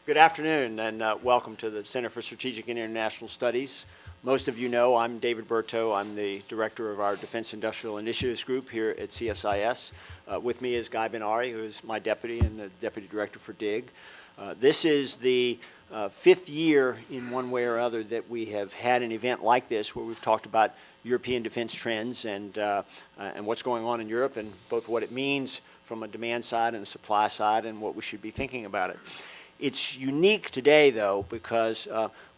Good afternoon, and welcome to the Center for Strategic and International Studies. Most of you know I'm David Berto. I'm the director of our Defense Industrial Initiatives Group here at CSIS. With me is Guy Ben-Ari, who is my deputy and the deputy director for DIG. This is the fifth year in one way or other that we have had an event like this where we've talked about European defense trends and what's going on in Europe, and both what it means from a demand side and a supply side and what we should be thinking about it. It's unique today, though, because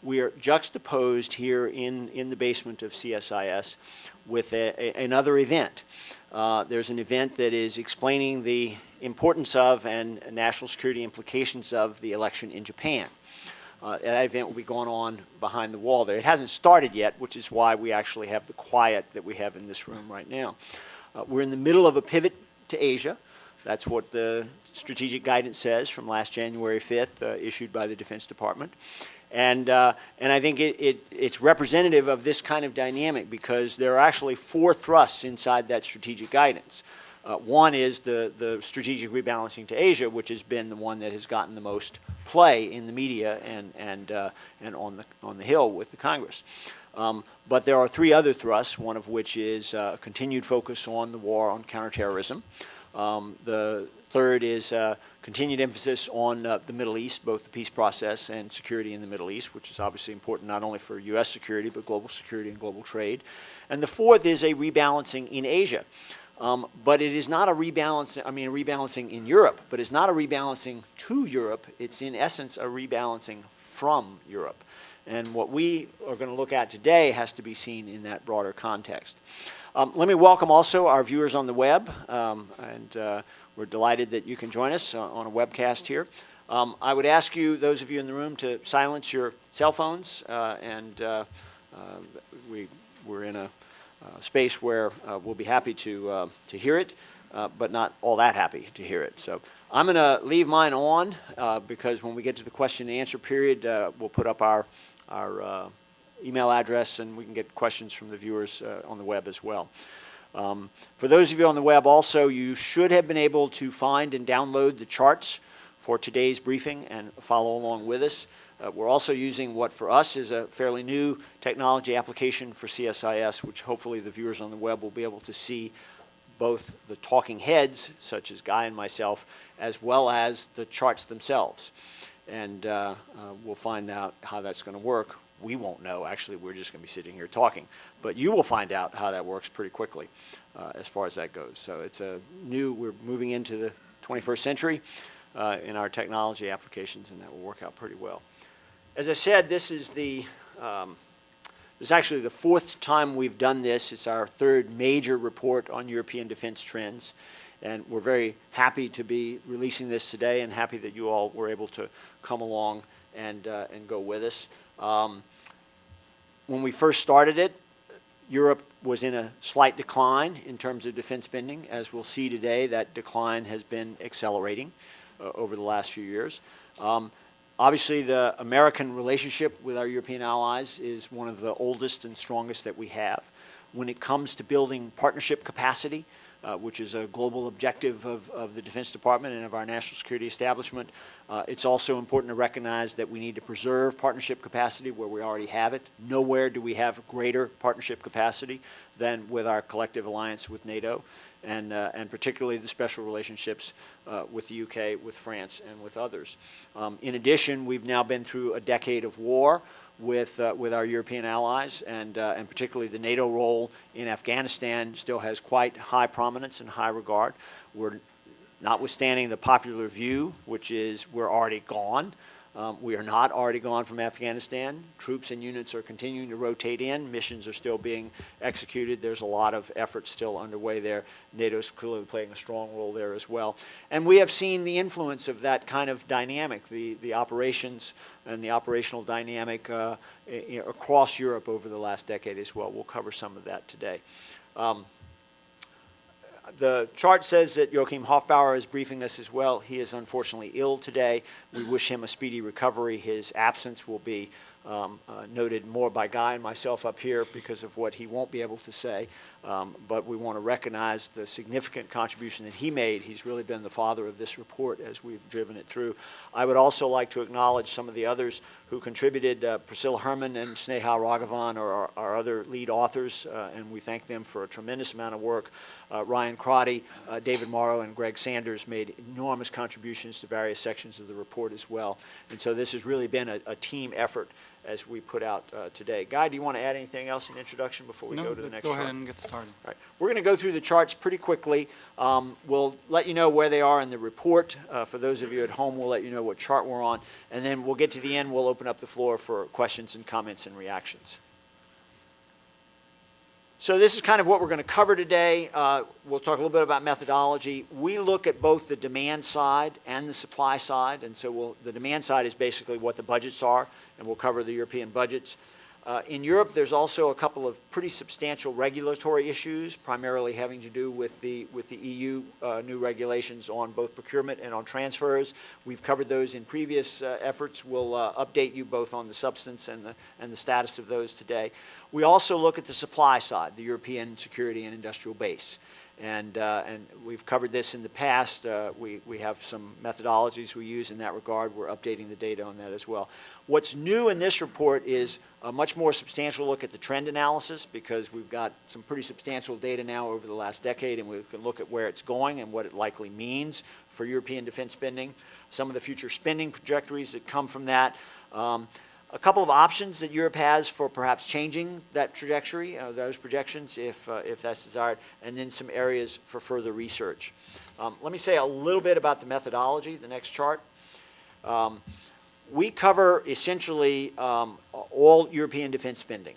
we are juxtaposed here in the basement of CSIS with another event. There's an event that is explaining the importance of and national security implications of the election in Japan. That event will be going on behind the wall there. It hasn't started yet, which is why we actually have the quiet that we have in this room right now. We're in the middle of a pivot to Asia. That's what the strategic guidance says from last January 5th, issued by the Defense Department. And I think it's representative of this kind of dynamic because there are actually four thrusts inside that strategic guidance. One is the strategic rebalancing to Asia, which has been the one that has gotten the most play in the media and on the Hill with the Congress. But there are three other thrusts, one of which is a continued focus on the war on counterterrorism. The third is continued emphasis on the Middle East, both the peace process and security in the Middle East, which is obviously important not only for U.S. security, but global security and global trade. And the fourth is a rebalancing in Asia. But it is not a rebalancing in Europe, but it's not a rebalancing to Europe. It's in essence a rebalancing from Europe. And what we are going to look at today has to be seen in that broader context. Let me welcome also our viewers on the web, and we're delighted that you can join us on a webcast here. I would ask you, those of you in the room, to silence your cell phones, we're in a space where we'll be happy to hear it, but not all that happy to hear it. So I'm going to leave mine on because when we get to the question and answer period, we'll put up our email address and we can get questions from the viewers on the web as well. For those of you on the web also, you should have been able to find and download the charts for today's briefing and follow along with us. We're also using what for us is a fairly new technology application for CSIS, which hopefully the viewers on the web will be able to see both the talking heads, such as Guy and myself, as well as the charts themselves. And we'll find out how that's going to work. We won't know, actually, we're just going to be sitting here talking. But you will find out how that works pretty quickly as far as that goes. So it's we're moving into the 21st century in our technology applications, and that will work out pretty well. As I said, this is actually the fourth time we've done this. It's our third major report on European defense trends. And we're very happy to be releasing this today and happy that you all were able to come along and go with us. When we first started it, Europe was in a slight decline in terms of defense spending. As we'll see today, that decline has been accelerating over the last few years. Obviously, the American relationship with our European allies is one of the oldest and strongest that we have. When it comes to building partnership capacity, which is a global objective of the Defense Department and of our national security establishment, it's also important to recognize that we need to preserve partnership capacity where we already have it. Nowhere do we have greater partnership capacity than with our collective alliance with NATO, and particularly the special relationships with the UK, with France, and with others. In addition, we've now been through a decade of war with our European allies, and particularly the NATO role in Afghanistan still has quite high prominence and high regard. We're notwithstanding the popular view, which is we're already gone. We are not already gone from Afghanistan. Troops and units are continuing to rotate in. Missions are still being executed. There's a lot of effort still underway there. NATO's clearly playing a strong role there as well. And we have seen the influence of that kind of dynamic, the operations and the operational dynamic across Europe over the last decade as well. We'll cover some of that today. The chart says that Joachim Hofbauer is briefing us as well. He is unfortunately ill today. We wish him a speedy recovery. His absence will be noted more by Guy and myself up here because of what he won't be able to say. But we want to recognize the significant contribution that he made. He's really been the father of this report as we've driven it through. I would also like to acknowledge some of the others who contributed. Priscilla Herman and Sneha Raghavan are our other lead authors, and we thank them for a tremendous amount of work. Ryan Crotty, David Morrow, and Greg Sanders made enormous contributions to various sections of the report as well. And so this has really been a team effort as we put out today. Guy, do you want to add anything else in introduction before we go to the next chart? No, let's go ahead and get started. All right. We're going to go through the charts pretty quickly. We'll let you know where they are in the report. For those of you at home, we'll let you know what chart we're on. And then we'll get to the end. We'll open up the floor for questions and comments and reactions. So this is kind of what we're going to cover today. We'll talk a little bit about methodology. We look at both the demand side and the supply side. And so the demand side is basically what the budgets are, and we'll cover the European budgets. In Europe, there's also a couple of pretty substantial regulatory issues, primarily having to do with the EU new regulations on both procurement and on transfers. We've covered those in previous efforts. We'll update you both on the substance and the status of those today. We also look at the supply side, the European security and industrial base. And we've covered this in the past. We have some methodologies we use in that regard. We're updating the data on that as well. What's new in this report is a much more substantial look at the trend analysis, because we've got some pretty substantial data now over the last decade, and we can look at where it's going and what it likely means for European defense spending, some of the future spending trajectories that come from that. A couple of options that Europe has for perhaps changing that trajectory, those projections, if that's desired, and then some areas for further research. Let me say a little bit about the methodology, the next chart. We cover essentially all European defense spending.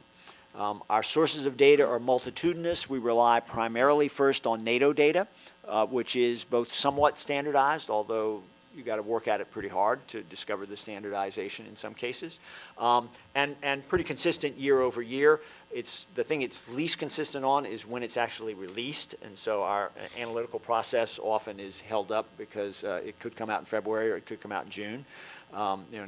Our sources of data are multitudinous. We rely primarily first on NATO data, which is both somewhat standardized, although you got to work at it pretty hard to discover the standardization in some cases, and pretty consistent year over year. The thing it's least consistent on is when it's actually released, and so our analytical process often is held up because it could come out in February or it could come out in June.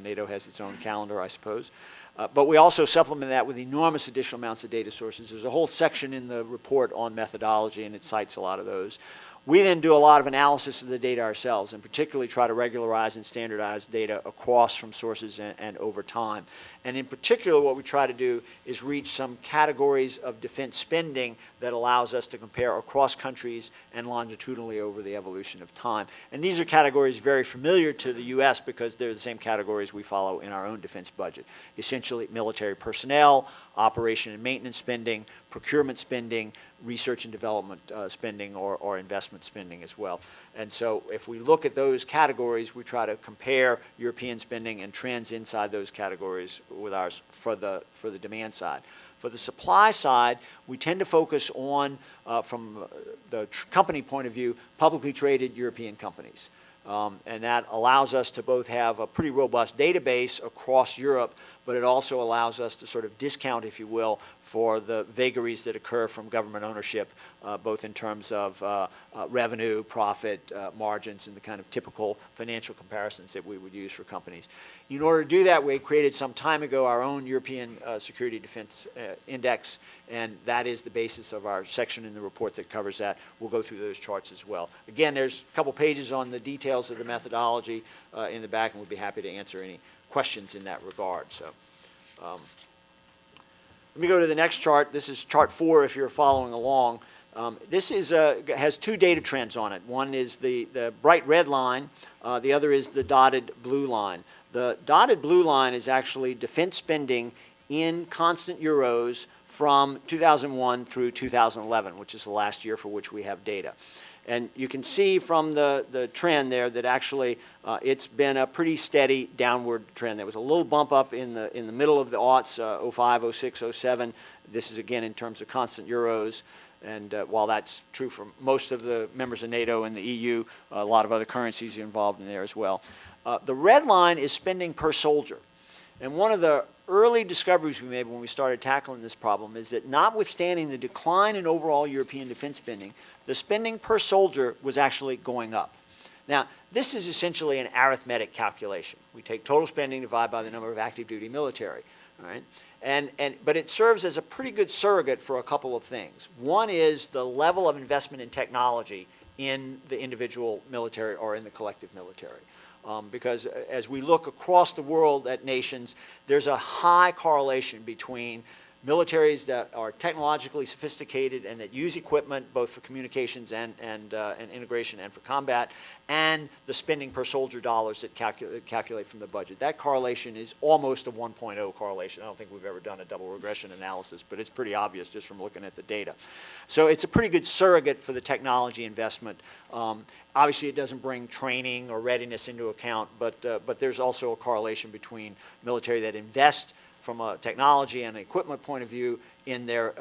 NATO has its own calendar, I suppose. But we also supplement that with enormous additional amounts of data sources. There's a whole section in the report on methodology, and it cites a lot of those. We then do a lot of analysis of the data ourselves, and particularly try to regularize and standardize data across from sources and over time. And in particular, what we try to do is reach some categories of defense spending that allows us to compare across countries and longitudinally over the evolution of time. And these are categories very familiar to the U.S. because they're the same categories we follow in our own defense budget. Essentially, military personnel, operation and maintenance spending, procurement spending, research and development spending, or investment spending as well. And so if we look at those categories, we try to compare European spending and trends inside those categories with ours for the demand side. For the supply side, we tend to focus on, from the company point of view, publicly traded European companies. And that allows us to both have a pretty robust database across Europe, but it also allows us to sort of discount, if you will, for the vagaries that occur from government ownership, both in terms of revenue, profit, margins, and the kind of typical financial comparisons that we would use for companies. In order to do that, we created some time ago our own European Security Defense Index, and that is the basis of our section in the report that covers that. We'll go through those charts as well. Again, there's a couple pages on the details of the methodology in the back, and we'll be happy to answer any questions in that regard. So let me go to the next chart. This is chart 4 if you're following along. This has two data trends on it. One is the bright red line. The other is the dotted blue line. The dotted blue line is actually defense spending in constant euros from 2001 through 2011, which is the last year for which we have data. And you can see from the trend there that actually it's been a pretty steady downward trend. There was a little bump up in the middle of the aughts, 05, 06, 07. This is again in terms of constant euros. And while that's true for most of the members of NATO and the EU, a lot of other currencies are involved in there as well. The red line is spending per soldier. And one of the early discoveries we made when we started tackling this problem is that notwithstanding the decline in overall European defense spending, the spending per soldier was actually going up. Now, this is essentially an arithmetic calculation. We take total spending divided by the number of active duty military, all right? But it serves as a pretty good surrogate for a couple of things. One is the level of investment in technology in the individual military or in the collective military. Because as we look across the world at nations, there's a high correlation between militaries that are technologically sophisticated and that use equipment both for communications and integration and for combat, and the spending per soldier dollars that calculate from the budget. That correlation is almost a 1.0 correlation. I don't think we've ever done a double regression analysis, but it's pretty obvious just from looking at the data. So it's a pretty good surrogate for the technology investment. Obviously, it doesn't bring training or readiness into account, but there's also a correlation between military that invest from a technology and equipment point of view in their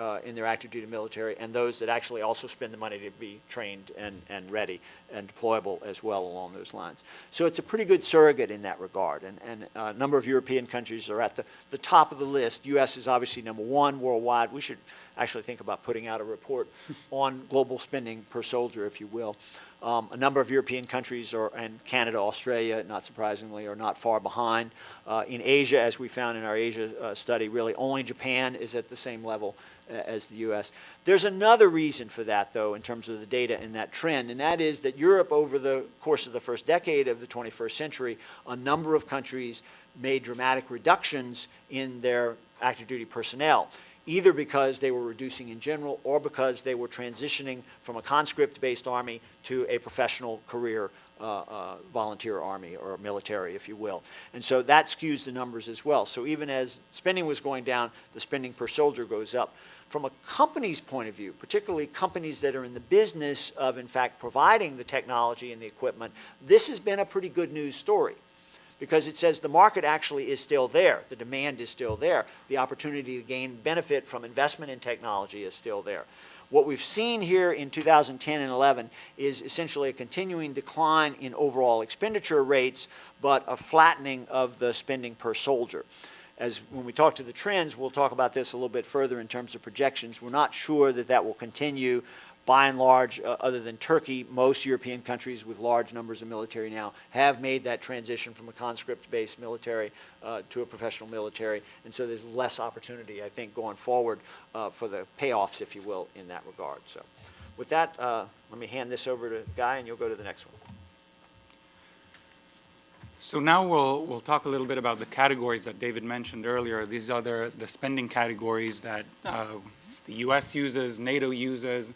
active duty military, and those that actually also spend the money to be trained and ready and deployable as well along those lines. So it's a pretty good surrogate in that regard, and a number of European countries are at the top of the list. U.S. is obviously number one worldwide. We should actually think about putting out a report on global spending per soldier, if you will. A number of European countries and Canada, Australia, not surprisingly, are not far behind. In Asia, as we found in our Asia study, really only Japan is at the same level as the U.S. There's another reason for that, though, in terms of the data and that trend, and that is that Europe, over the course of the first decade of the 21st century, a number of countries made dramatic reductions in their active duty personnel, either because they were reducing in general or because they were transitioning from a conscript-based army to a professional career volunteer army or military, if you will. And so that skews the numbers as well. So even as spending was going down, the spending per soldier goes up. From a company's point of view, particularly companies that are in the business of, in fact, providing the technology and the equipment, this has been a pretty good news story, because it says the market actually is still there. The demand is still there. The opportunity to gain benefit from investment in technology is still there. What we've seen here in 2010 and 11 is essentially a continuing decline in overall expenditure rates, but a flattening of the spending per soldier. As when we talk to the trends, we'll talk about this a little bit further in terms of projections. We're not sure that that will continue. By and large, other than Turkey, most European countries with large numbers of military now have made that transition from a conscript-based military to a professional military, and so there's less opportunity, I think, going forward for the payoffs, if you will, in that regard. So with that, let me hand this over to Guy, and you'll go to the next one. So now we'll talk a little bit about the categories that David mentioned earlier. These are the spending categories that the U.S. uses, NATO uses,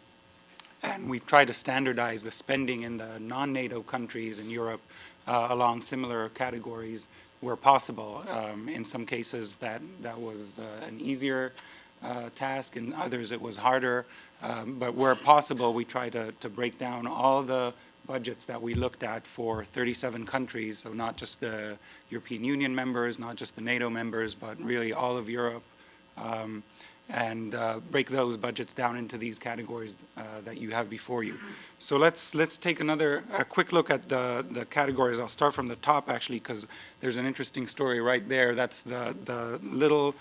and we've tried to standardize the spending in the non-NATO countries in Europe along similar categories where possible. In some cases that was an easier task, in others it was harder. But where possible, we try to break down all the budgets that we looked at for 37 countries, so not just the European Union members, not just the NATO members, but really all of Europe. And break those budgets down into these categories that you have before you. So let's take a quick look at the categories. I'll start from the top, actually, because there's an interesting story right there. That's the little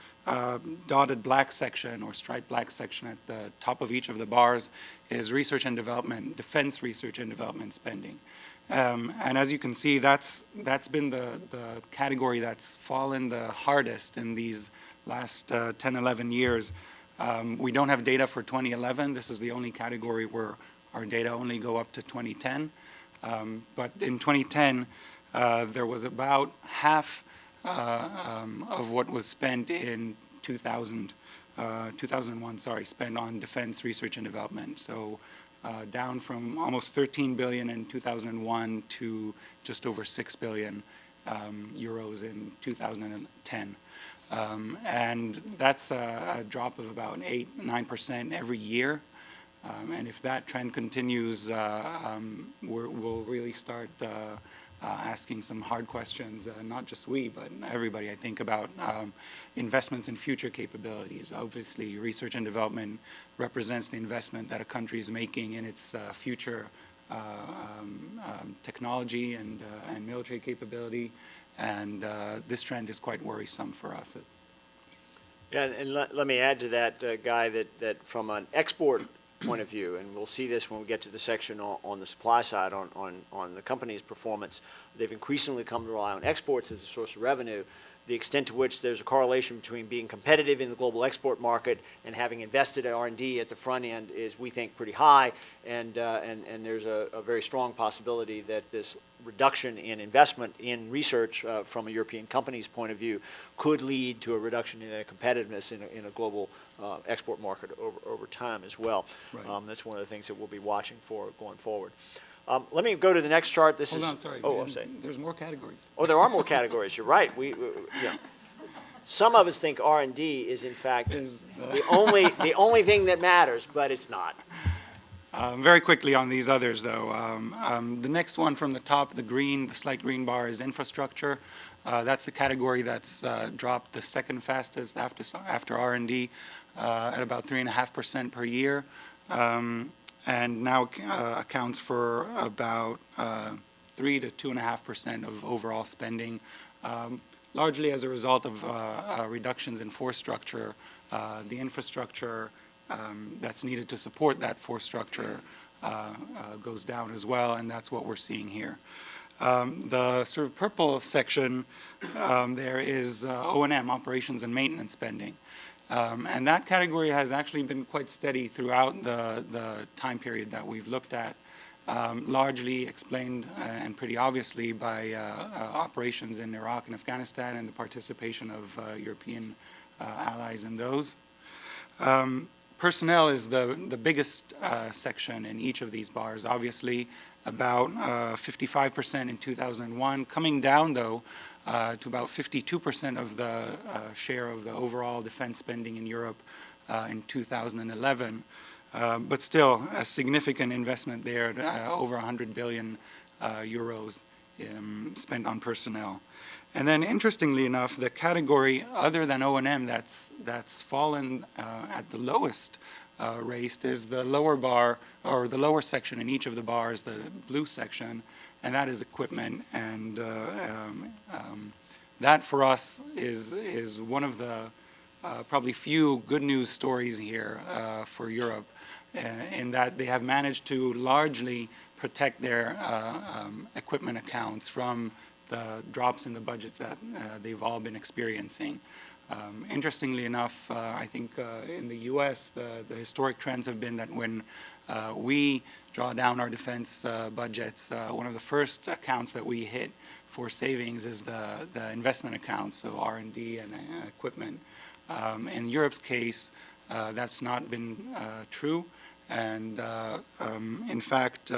dotted black section or striped black section at the top of each of the bars is research and development, defense research and development spending. And as you can see, that's been the category that's fallen the hardest in these last 10, 11 years. We don't have data for 2011. This is the only category where our data only go up to 2010. But in 2010, there was about half of what was spent in 2001, spent on defense research and development. So down from almost 13 billion in 2001 to just over 6 billion euros in 2010. And that's a drop of about 8-9% every year. And if that trend continues, we'll really start asking some hard questions, not just we, but everybody, I think, about investments in future capabilities. Obviously, research and development represents the investment that a country is making in its future technology and military capability. And this trend is quite worrisome for us. Yeah, and let me add to that, Guy, that from an export point of view, and we'll see this when we get to the section on the supply side on the company's performance. They've increasingly come to rely on exports as a source of revenue. The extent to which there's a correlation between being competitive in the global export market and having invested in R&D at the front end is, we think, pretty high, and there's a very strong possibility that this reduction in investment in research from a European company's point of view could lead to a reduction in their competitiveness in a global export market over time as well. Right. That's one of the things that we'll be watching for going forward. Let me go to the next chart. Hold on, sorry. Oh, I'm sorry. There's more categories. Oh, there are more categories. You're right. Yeah. Some of us think R&D is, in fact, the only thing that matters, but it's not. Very quickly on these others, though. The next one from the top, the slight green bar, is infrastructure. That's the category that's dropped the second fastest after R&D at about 3.5% per year. And now accounts for about 3 to 2.5% of overall spending, largely as a result of reductions in force structure. The infrastructure that's needed to support that force structure goes down as well, and that's what we're seeing here. The sort of purple section there is O&M, operations and maintenance spending. And that category has actually been quite steady throughout the time period that we've looked at, largely explained and pretty obviously by operations in Iraq and Afghanistan and the participation of European allies in those. Personnel is the biggest section in each of these bars, obviously, about 55% in 2001, coming down, though, to about 52% of the share of the overall defense spending in Europe in 2011. But still, a significant investment there, over 100 billion euros spent on personnel. And then, interestingly enough, the category other than O&M that's fallen at the lowest rate is the lower bar, or the lower section in each of the bars, the blue section, and that is equipment. And that for us is one of the probably few good news stories here for Europe, in that they have managed to largely protect their equipment accounts from the drops in the budgets that they've all been experiencing. Interestingly enough, I think in the U.S., the historic trends have been that when we draw down our defense budgets, one of the first accounts that we hit for savings is the investment accounts, so R&D and equipment. In Europe's case, that's not been true, and in fact,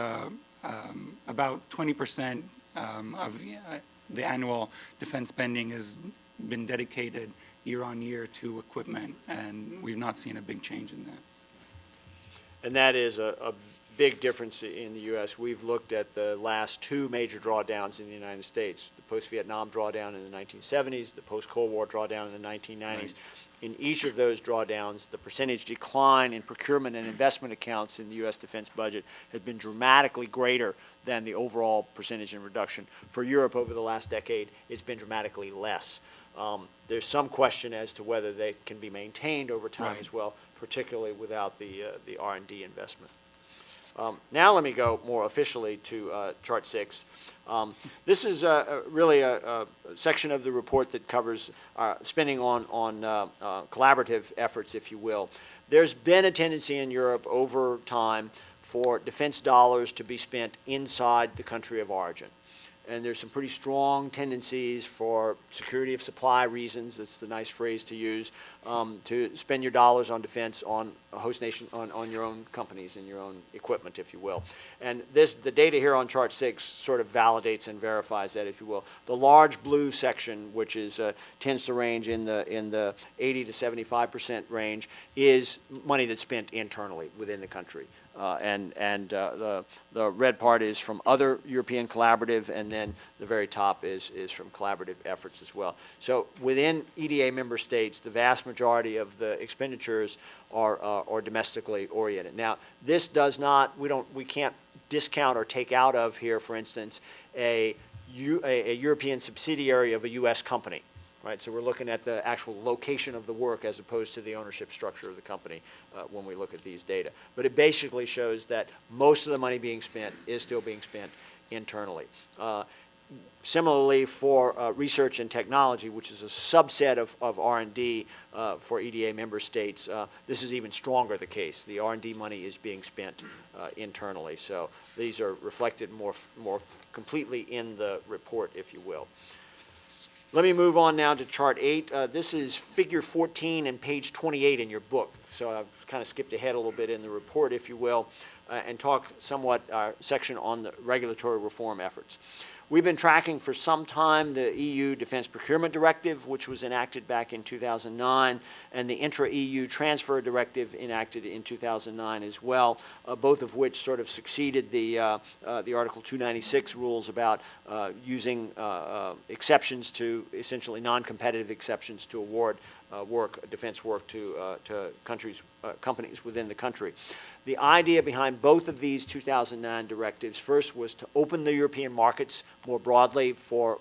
about 20% of the annual defense spending has been dedicated year on year to equipment, and we've not seen a big change in that. And that is a big difference in the U.S. We've looked at the last two major drawdowns in the United States, the post-Vietnam drawdown in the 1970s, the post-Cold War drawdown in the 1990s. Right. In each of those drawdowns, the percentage decline in procurement and investment accounts in the U.S. defense budget has been dramatically greater than the overall percentage in reduction. For Europe over the last decade, it's been dramatically less. There's some question as to whether they can be maintained over time as well, particularly without the R&D investment. Now let me go more officially to Chart 6. This is really a section of the report that covers spending on collaborative efforts, if you will. There's been a tendency in Europe over time for defense dollars to be spent inside the country of origin. And there's some pretty strong tendencies for security of supply reasons, it's the nice phrase to use, to spend your dollars on defense on a host nation, on your own companies and your own equipment, if you will. And the data here on Chart 6 sort of validates and verifies that, if you will. The large blue section, which is tends to range in the 80 to 75% range, is money that's spent internally within the country. The red part is from other European collaborative, and then the very top is from collaborative efforts as well. So within EDA member states, the vast majority of the expenditures are domestically oriented. Now, this does not, we can't discount or take out of here, for instance, a European subsidiary of a U.S. company. right? So we're looking at the actual location of the work as opposed to the ownership structure of the company when we look at these data. But it basically shows that most of the money being spent is still being spent internally. Similarly, for research and technology, which is a subset of R&D for EDA member states, this is even stronger the case. The R&D money is being spent internally. So these are reflected more completely in the report, if you will. Let me move on now to chart 8. This is figure 14 and page 28 in your book. So I've kind of skipped ahead a little bit in the report, if you will, and talk somewhat our section on the regulatory reform efforts. We've been tracking for some time the EU Defense Procurement Directive, which was enacted back in 2009, and the Intra-EU Transfer Directive enacted in 2009 as well, both of which sort of succeeded the Article 296 rules about using exceptions to, essentially non-competitive exceptions to award defense work to companies within the country. The idea behind both of these 2009 directives first was to open the European markets more broadly for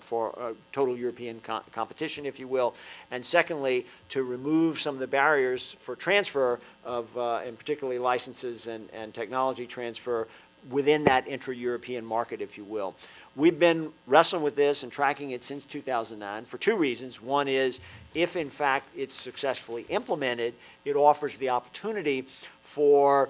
total European competition, if you will, and secondly, to remove some of the barriers for transfer of, and particularly licenses and technology transfer within that intra-European market, if you will. We've been wrestling with this and tracking it since 2009 for two reasons. One is, if in fact it's successfully implemented, it offers the opportunity for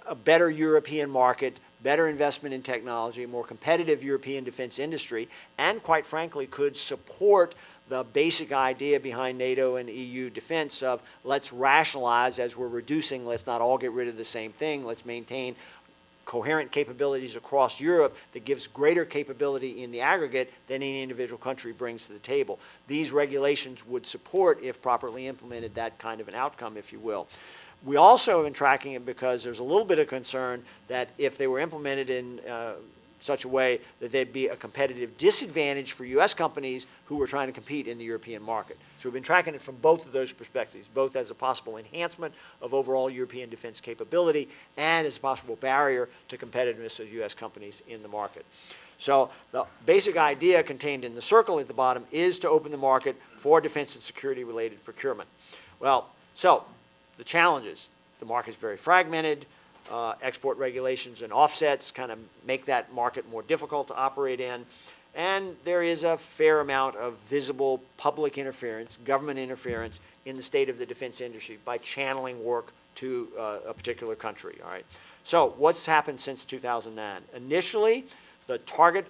a better European market, better investment in technology, a more competitive European defense industry, and quite frankly could support the basic idea behind NATO and EU defense of let's rationalize as we're reducing, let's not all get rid of the same thing, let's maintain coherent capabilities across Europe that gives greater capability in the aggregate than any individual country brings to the table. These regulations would support, if properly implemented, that kind of an outcome, if you will. We also have been tracking it because there's a little bit of concern that if they were implemented in such a way that there'd be a competitive disadvantage for U.S. companies who were trying to compete in the European market. So we've been tracking it from both of those perspectives, both as a possible enhancement of overall European defense capability and as a possible barrier to competitiveness of U.S. companies in the market. So the basic idea contained in the circle at the bottom is to open the market for defense and security related procurement. Well, so the challenges, the market is very fragmented. Export regulations and offsets kind of make that market more difficult to operate in. And there is a fair amount of visible public interference, government interference in the state of the defense industry by channeling work to a particular country, all right? So what's happened since 2009? Initially, the target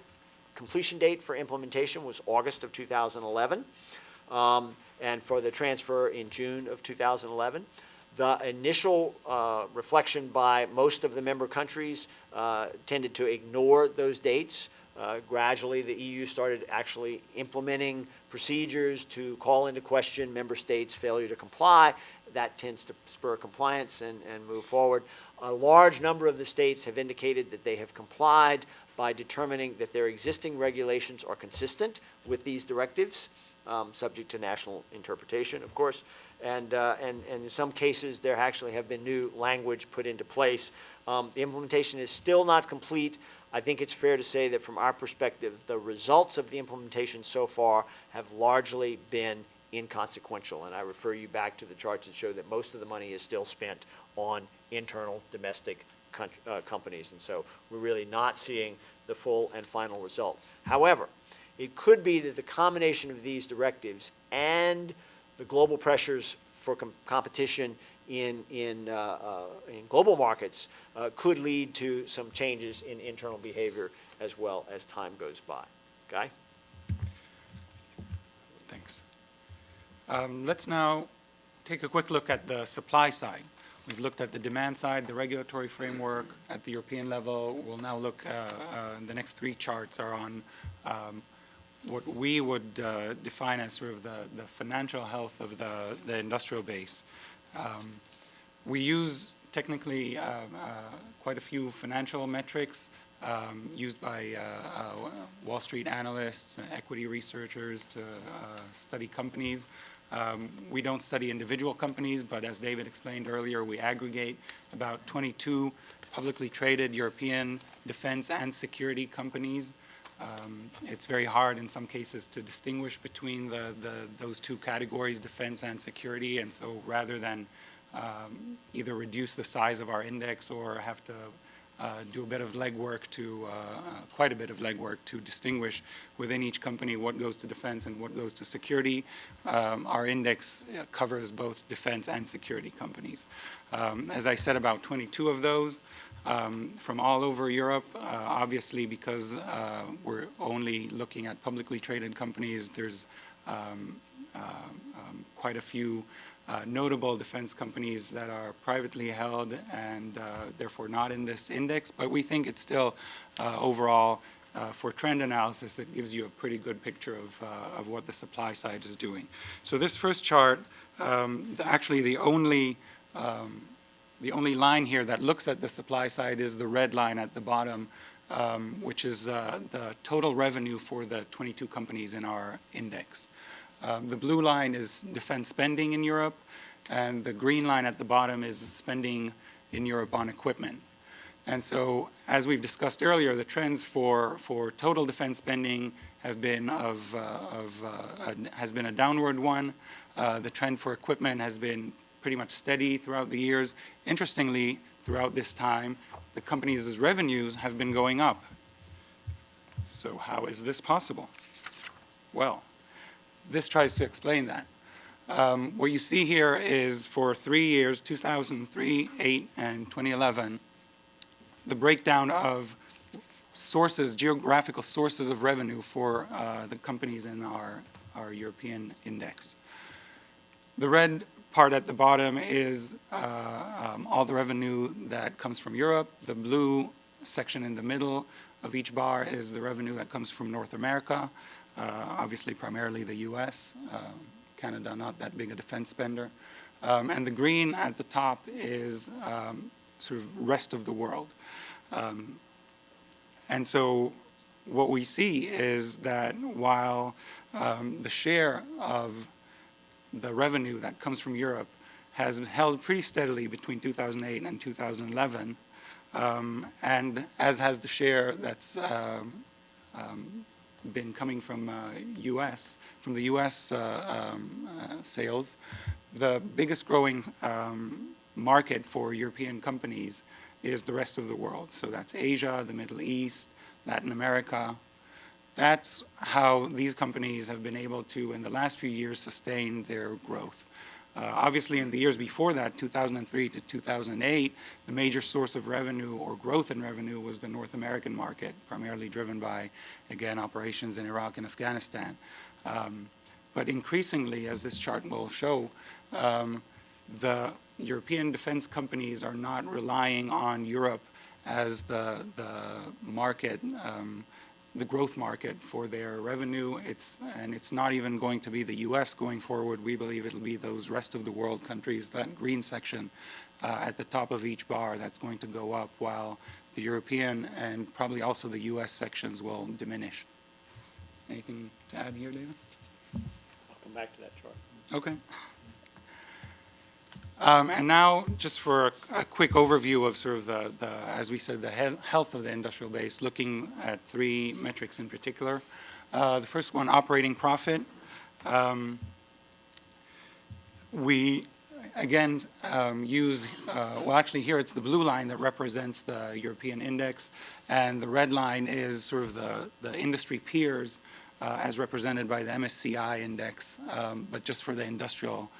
completion date for implementation was August of 2011, and for the transfer in June of 2011. The initial reflection by most of the member countries tended to ignore those dates. Gradually, the EU started actually implementing procedures to call into question member states' failure to comply. That tends to spur compliance and move forward. A large number of the states have indicated that they have complied by determining that their existing regulations are consistent with these directives, subject to national interpretation, of course. And in some cases, there actually have been new language put into place. The implementation is still not complete. I think it's fair to say that from our perspective, the results of the implementation so far have largely been inconsequential. And I refer you back to the charts that show that most of the money is still spent on internal domestic companies. And so we're really not seeing the full and final result. However, it could be that the combination of these directives and the global pressures for competition in global markets could lead to some changes in internal behavior as well as time goes by. Guy? Thanks. Let's now take a quick look at the supply side. We've looked at the demand side, the regulatory framework at the European level. We'll now look, the next three charts are on what we would define as sort of the financial health of the industrial base. We use technically quite a few financial metrics used by Wall Street analysts, equity researchers to study companies. We don't study individual companies, but as David explained earlier, we aggregate about 22 publicly traded European defense and security companies It's very hard in some cases to distinguish between those two categories, defense and security, and so rather than either reduce the size of our index or have to do a bit of legwork quite a bit of legwork to distinguish within each company what goes to defense and what goes to security. Our index covers both defense and security companies. As I said, about 22 of those from all over Europe. Obviously, because we're only looking at publicly traded companies, there's quite a few notable defense companies that are privately held and therefore not in this index, but we think it's still overall for trend analysis, it gives you a pretty good picture of what the supply side is doing. So this first chart, actually the only line here that looks at the supply side is the red line at the bottom, which is the total revenue for the 22 companies in our index. The blue line is defense spending in Europe, and the green line at the bottom is spending in Europe on equipment. And so, as we've discussed earlier, the trends for total defense spending have been has been a downward one. The trend for equipment has been pretty much steady throughout the years. Interestingly, throughout this time, the companies' revenues have been going up. So how is this possible? Well, this tries to explain that. What you see here is for 3 years, 2003, 8, and 2011, the breakdown of sources, geographical sources of revenue for the companies in our European index. The red part at the bottom is all the revenue that comes from Europe. The blue section in the middle of each bar is the revenue that comes from North America, obviously primarily the US, Canada not that big a defense spender. And the green at the top is sort of rest of the world. And so what we see is that while the share of the revenue that comes from Europe has held pretty steadily between 2008 and 2011, and as has the share that's been coming from the US sales, the biggest growing market for European companies is the rest of the world. So that's Asia, the Middle East, Latin America. That's how these companies have been able to, in the last few years, sustain their growth. Obviously, in the years before that, 2003 to 2008, the major source of revenue or growth in revenue was the North American market, primarily driven by, again, operations in Iraq and Afghanistan. But increasingly, as this chart will show, the European defense companies are not relying on Europe as the market, the growth market for their revenue. And it's not even going to be the US going forward. We believe it'll be those rest of the world countries, that green section at the top of each bar, that's going to go up, while the European and probably also the US sections will diminish. Anything to add here, David? I'll come back to that chart. Okay. And now, just for a quick overview of sort of as we said, the health of the industrial base, looking at 3 metrics in particular. The first one, operating profit. We, again, use, well, actually here it's the blue line that represents the European index, and the red line is sort of the industry peers as represented by the MSCI index, but just for the industrial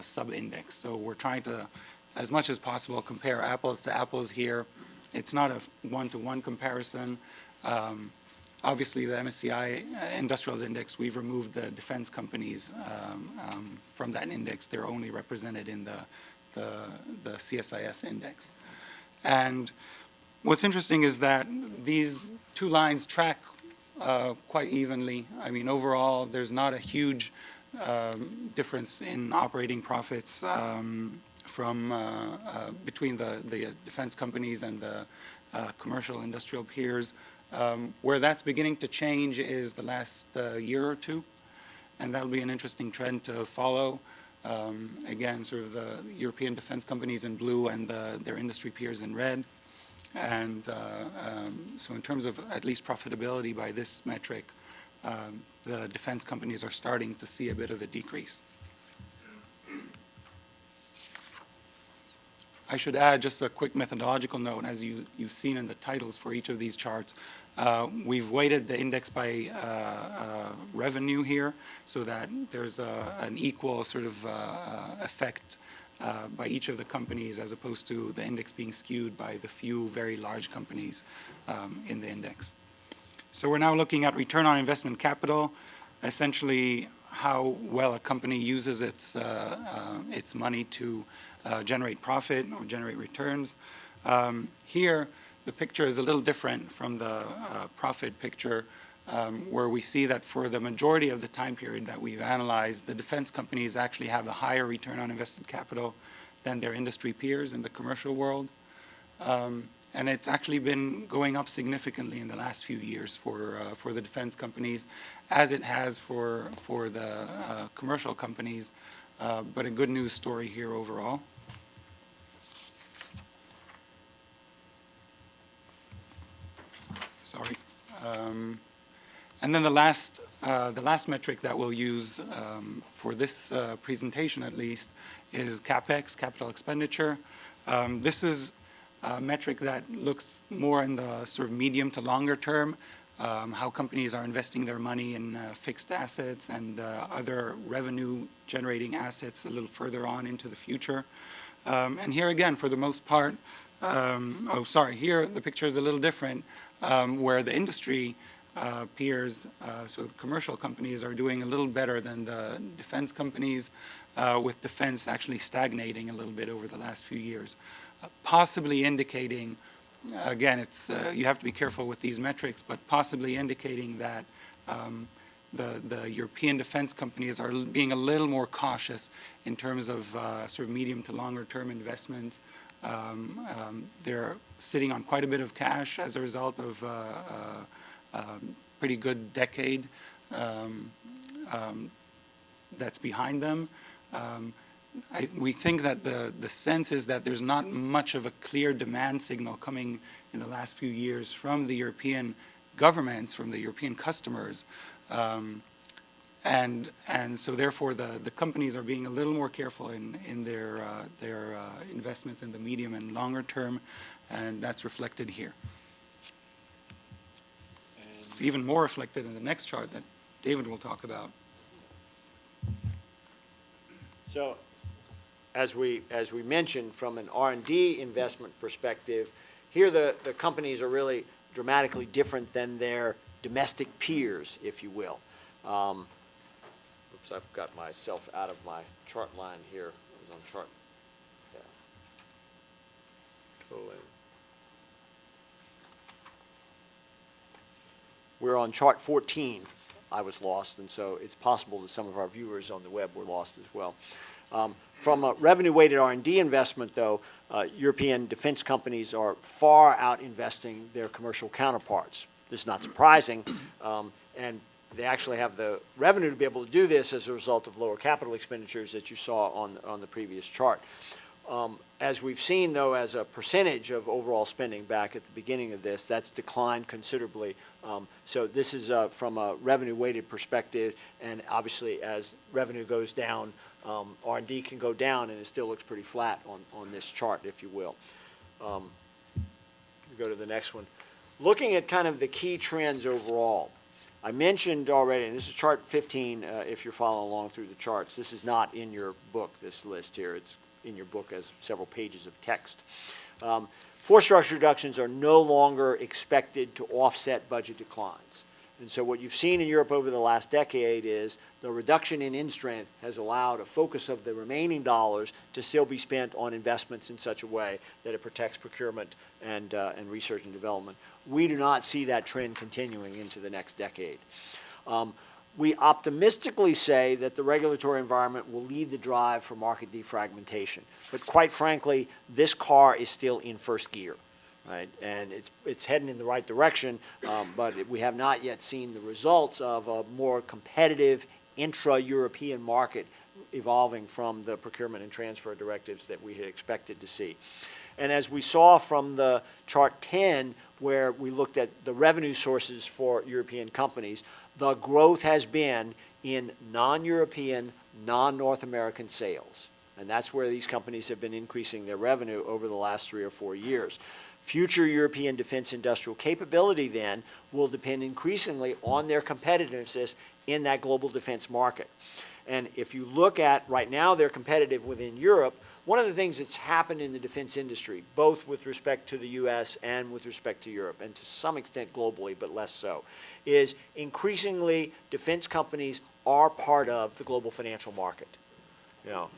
sub-index. So we're trying to, as much as possible, compare apples to apples here. It's not a one-to-one comparison. Obviously, the MSCI Industrials Index, we've removed the defense companies from that index. They're only represented in the CSIS index. And what's interesting is that these 2 lines track quite evenly. I mean, overall, there's not a huge difference in operating profits between the defense companies and the commercial industrial peers. Where that's beginning to change is the last year or 2, and that'll be an interesting trend to follow. Again, sort of the European defense companies in blue and their industry peers in red. And so in terms of at least profitability by this metric, the defense companies are starting to see a bit of a decrease. I should add just a quick methodological note. As you've seen in the titles for each of these charts, we've weighted the index by revenue here so that there's an equal sort of effect by each of the companies as opposed to the index being skewed by the few very large companies in the index. So we're now looking at return on investment capital, essentially how well a company uses its money to generate profit or generate returns. Here, the picture is a little different from the profit picture, where we see that for the majority of the time period that we've analyzed, the defense companies actually have a higher return on invested capital than their industry peers in the commercial world. And it's actually been going up significantly in the last few years for the defense companies, as it has for the commercial companies, but a good news story here overall. Sorry. And then the last metric that we'll use for this presentation at least is Capex, capital expenditure. This is a metric that looks more in the sort of medium to longer term, how companies are investing their money in fixed assets and other revenue generating assets a little further on into the future. And here again, for the most part, here the picture is a little different, where the industry peers, so the commercial companies are doing a little better than the defense companies, with defense actually stagnating a little bit over the last few years. Possibly indicating, again, it's you have to be careful with these metrics, but possibly indicating that the European defense companies are being a little more cautious in terms of sort of medium to longer term investments. They're sitting on quite a bit of cash as a result of pretty good decade that's behind them. We think that the sense is that there's not much of a clear demand signal coming in the last few years from the European governments, from the European customers. And so therefore the companies are being a little more careful in their investments in the medium and longer term, and that's reflected here. It's even more reflected in the next chart that David will talk about. So, as we mentioned, from an R&D investment perspective, here the companies are really dramatically different than their domestic peers, if you will. Oops, I've got myself out of my chart line here. I was on chart. Yeah. Totally. We're on chart 14. I was lost, and so it's possible that some of our viewers on the web were lost as well. From a revenue-weighted R&D investment, though, European defense companies are far out investing their commercial counterparts. This is not surprising, and they actually have the revenue to be able to do this as a result of lower capital expenditures that you saw on the previous chart. As we've seen, though, as a percentage of overall spending back at the beginning of this, that's declined considerably. So this is from a revenue-weighted perspective, and obviously as revenue goes down, R&D can go down, and it still looks pretty flat on this chart, if you will. Go to the next one. Looking at kind of the key trends overall, I mentioned already, and this is chart 15 if you're following along through the charts. This is not in your book, this list here. It's in your book as several pages of text. Force structure reductions are no longer expected to offset budget declines. And so what you've seen in Europe over the last decade is the reduction in strength has allowed a focus of the remaining dollars to still be spent on investments in such a way that it protects procurement and research and development. We do not see that trend continuing into the next decade. We optimistically say that the regulatory environment will lead the drive for market defragmentation. But quite frankly, this car is still in first gear. Right? And it's heading in the right direction, but we have not yet seen the results of a more competitive intra-European market evolving from the procurement and transfer directives that we had expected to see. And as we saw from the chart 10, where we looked at the revenue sources for European companies, the growth has been in non-European, non-North American sales. And that's where these companies have been increasing their revenue over the last 3 or 4 years. Future European defense industrial capability then will depend increasingly on their competitiveness in that global defense market. And if you look at, right now they're competitive within Europe, one of the things that's happened in the defense industry, both with respect to the U.S. and with respect to Europe, and to some extent globally, but less so, is increasingly defense companies are part of the global financial market. You know,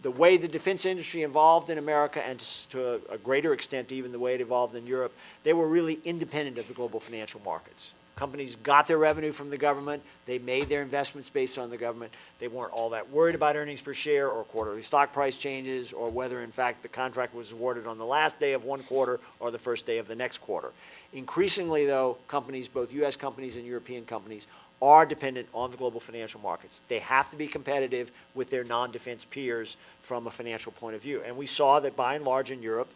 the way the defense industry evolved in America, and to a greater extent even the way it evolved in Europe, they were really independent of the global financial markets. Companies got their revenue from the government. They made their investments based on the government. They weren't all that worried about earnings per share or quarterly stock price changes or whether, in fact, the contract was awarded on the last day of one quarter or the first day of the next quarter. Increasingly, though, companies, both U.S. companies and European companies, are dependent on the global financial markets. They have to be competitive with their non-defense peers from a financial point of view. And we saw that by and large in Europe,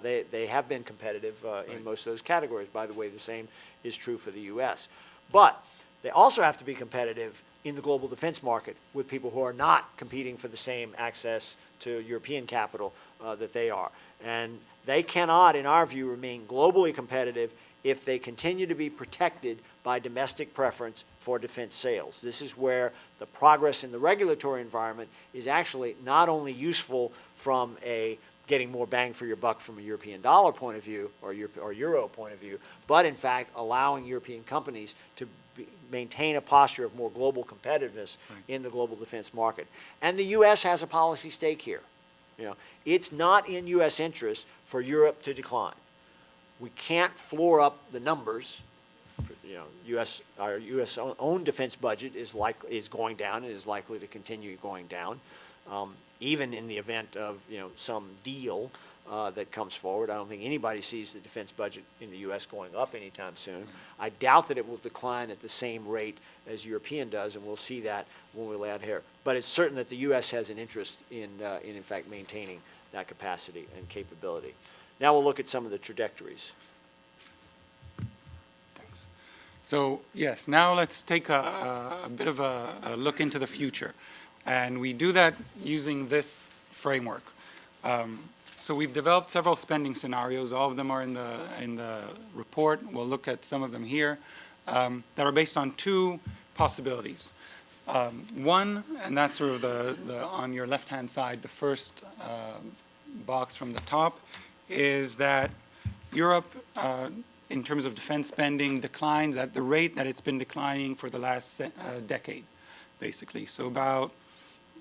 they have been competitive in most of those categories. By the way, the same is true for the U.S. But they also have to be competitive in the global defense market with people who are not competing for the same access to European capital that they are. And they cannot, in our view, remain globally competitive if they continue to be protected by domestic preference for defense sales. This is where the progress in the regulatory environment is actually not only useful from a getting more bang for your buck from a European dollar point of view or euro point of view, but in fact allowing European companies to maintain a posture of more global competitiveness in the global defense market. And the U.S. has a policy stake here. You know, it's not in U.S. interest for Europe to decline. We can't floor up the numbers. You know, our U.S. own defense budget is going down and is likely to continue going down, even in the event of some deal that comes forward. I don't think anybody sees the defense budget in the U.S. going up anytime soon. I doubt that it will decline at the same rate as European does, and we'll see that when we lay out here. But it's certain that the U.S. has an interest in fact maintaining that capacity and capability. Now we'll look at some of the trajectories. Thanks. So yes, now let's take a bit of a look into the future. And we do that using this framework. So we've developed several spending scenarios. All of them are in the report. We'll look at some of them here that are based on two possibilities. One, and that's sort of the on your left-hand side, the first box from the top, is that Europe, in terms of defense spending, declines at the rate that it's been declining for the last decade, basically. So about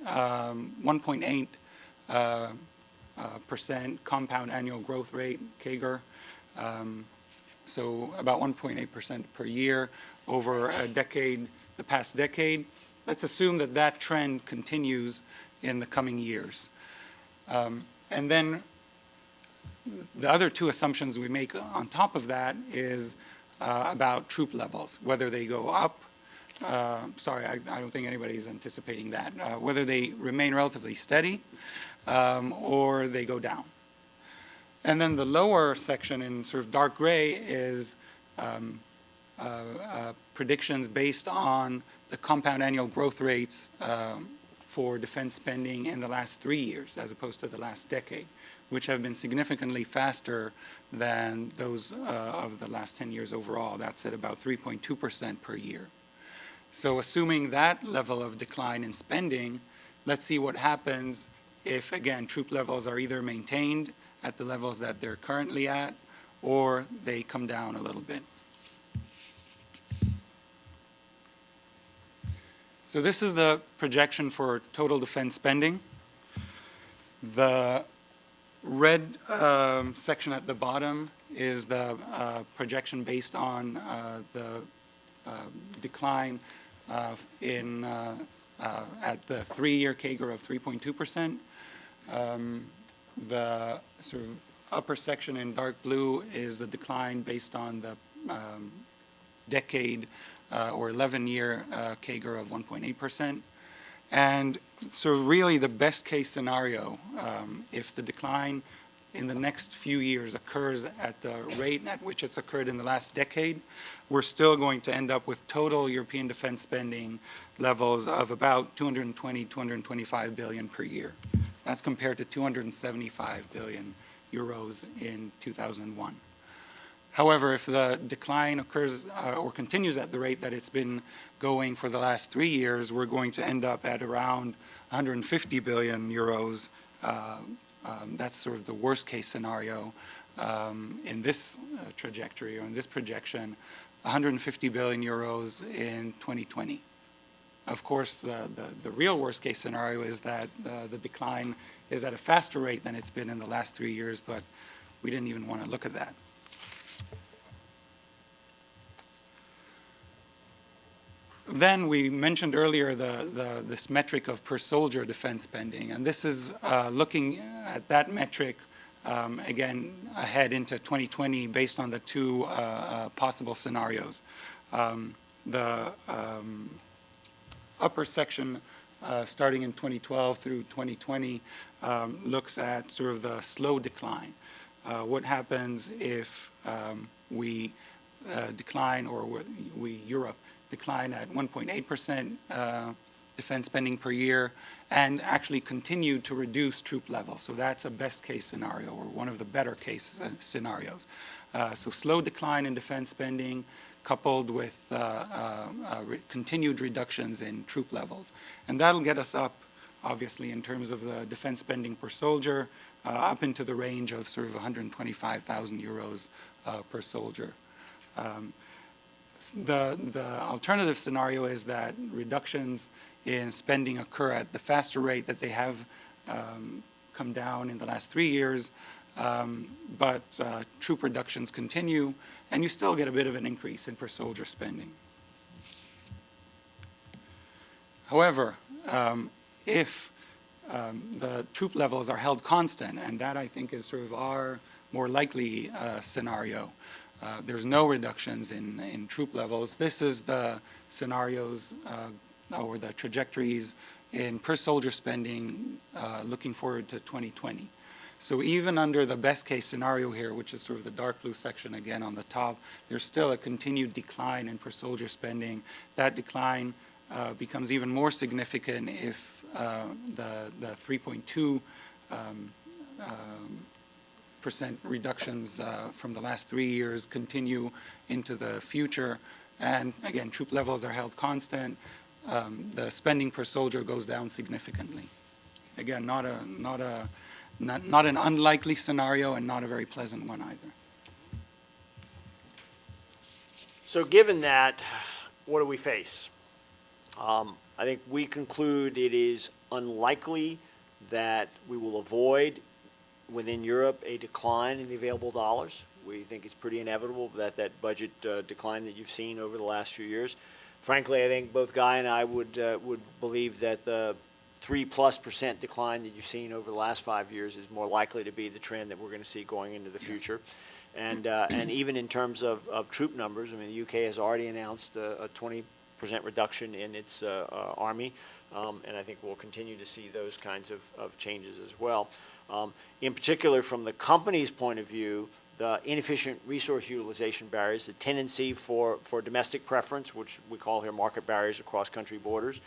1.8% compound annual growth rate, CAGR. So about 1.8% per year over a decade, the past decade. Let's assume that that trend continues in the coming years. And then the other two assumptions we make on top of that is about troop levels, whether they go up. Sorry, I don't think anybody's anticipating that. Whether they remain relatively steady or they go down. And then the lower section in sort of dark gray is predictions based on the compound annual growth rates for defense spending in the last 3 years as opposed to the last decade, which have been significantly faster than those of the last 10 years overall. That's at about 3.2% per year. So assuming that level of decline in spending, let's see what happens if, again, troop levels are either maintained at the levels that they're currently at, or they come down a little bit. So this is the projection for total defense spending. The red section at the bottom is the projection based on the decline at the 3-year CAGR of 3.2%. The sort of upper section in dark blue is the decline based on the decade or 11-year CAGR of 1.8%. And so really the best case scenario, if the decline in the next few years occurs at the rate at which it's occurred in the last decade, we're still going to end up with total European defense spending levels of about 220, 225 billion per year. That's compared to 275 billion euros in 2001. However, if the decline occurs or continues at the rate that it's been going for the last 3 years, we're going to end up at around 150 billion euros. That's sort of the worst case scenario in this trajectory or in this projection, 150 billion euros in 2020. Of course, the real worst case scenario is that the decline is at a faster rate than it's been in the last 3 years, but we didn't even want to look at that. Then we mentioned earlier this metric of per soldier defense spending, and this is looking at that metric again ahead into 2020 based on the two possible scenarios. The upper section starting in 2012 through 2020 looks at sort of the slow decline. What happens if we decline, or Europe decline at 1.8% defense spending per year and actually continue to reduce troop levels. So that's a best case scenario, or one of the better case scenarios. So slow decline in defense spending coupled with continued reductions in troop levels. And that'll get us up, obviously, in terms of the defense spending per soldier, up into the range of sort of 125,000 euros per soldier. The alternative scenario is that reductions in spending occur at the faster rate that they have come down in the last 3 years, but troop reductions continue, and you still get a bit of an increase in per soldier spending. However, if the troop levels are held constant, and that I think is sort of our more likely scenario, there's no reductions in troop levels. This is the scenarios or the trajectories in per soldier spending looking forward to 2020. So even under the best case scenario here, which is sort of the dark blue section again on the top, there's still a continued decline in per soldier spending. That decline becomes even more significant if the 3.2% reductions from the last 3 years continue into the future. And again, troop levels are held constant. The spending per soldier goes down significantly. Again, not an unlikely scenario and not a very pleasant one either. So given that, what do we face? I think we conclude it is unlikely that we will avoid within Europe a decline in the available dollars. We think it's pretty inevitable that that budget decline that you've seen over the last few years. Frankly, I think both Guy and I would believe that the 3+% decline that you've seen over the last 5 years is more likely to be the trend that we're going to see going into the future. And even in terms of troop numbers, I mean, the UK has already announced a 20% reduction in its army, and I think we'll continue to see those kinds of changes as well. In particular, from the company's point of view, the inefficient resource utilization barriers, the tendency for domestic preference, which we call here market barriers across country borders.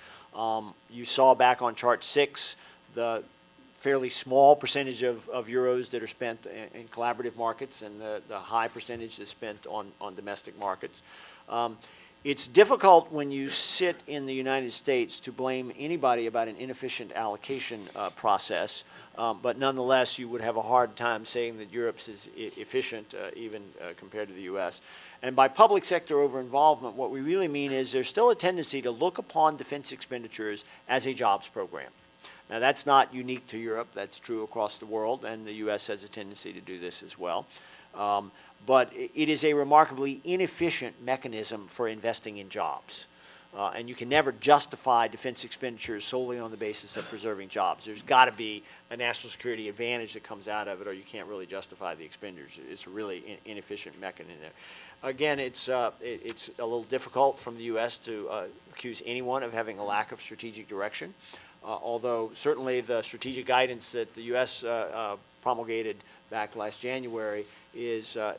You saw back on chart 6 the fairly small percentage of euros that are spent in collaborative markets and the high percentage that's spent on domestic markets. It's difficult when you sit in the United States to blame anybody about an inefficient allocation process, but nonetheless you would have a hard time saying that Europe's is efficient even compared to the US. And by public sector over-involvement, what we really mean is there's still a tendency to look upon defense expenditures as a jobs program. Now that's not unique to Europe, that's true across the world, and the US has a tendency to do this as well. But it is a remarkably inefficient mechanism for investing in jobs. And you can never justify defense expenditures solely on the basis of preserving jobs. There's got to be a national security advantage that comes out of it, or you can't really justify the expenditures. It's a really inefficient mechanism. Again, it's a little difficult from the U.S. to accuse anyone of having a lack of strategic direction, although certainly the strategic guidance that the U.S. promulgated back last January is a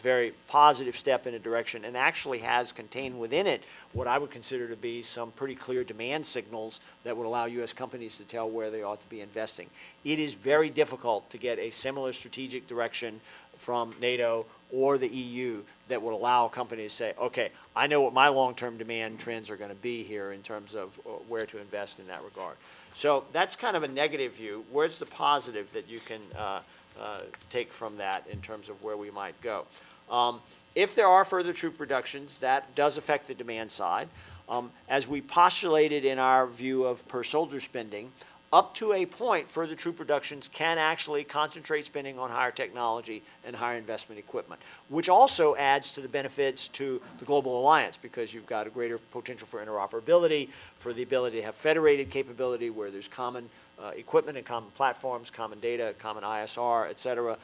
very positive step in a direction, and actually has contained within it what I would consider to be some pretty clear demand signals that would allow U.S. companies to tell where they ought to be investing. It is very difficult to get a similar strategic direction from NATO or the EU that would allow companies to say, okay, I know what my long-term demand trends are going to be here in terms of where to invest in that regard. So that's kind of a negative view. Where's the positive that you can take from that in terms of where we might go? If there are further troop reductions, that does affect the demand side. As we postulated in our view of per soldier spending, up to a point, further troop reductions can actually concentrate spending on higher technology and higher investment equipment, which also adds to the benefits to the global alliance, because you've got a greater potential for interoperability, for the ability to have federated capability where there's common equipment and common platforms, common data, common ISR, et cetera.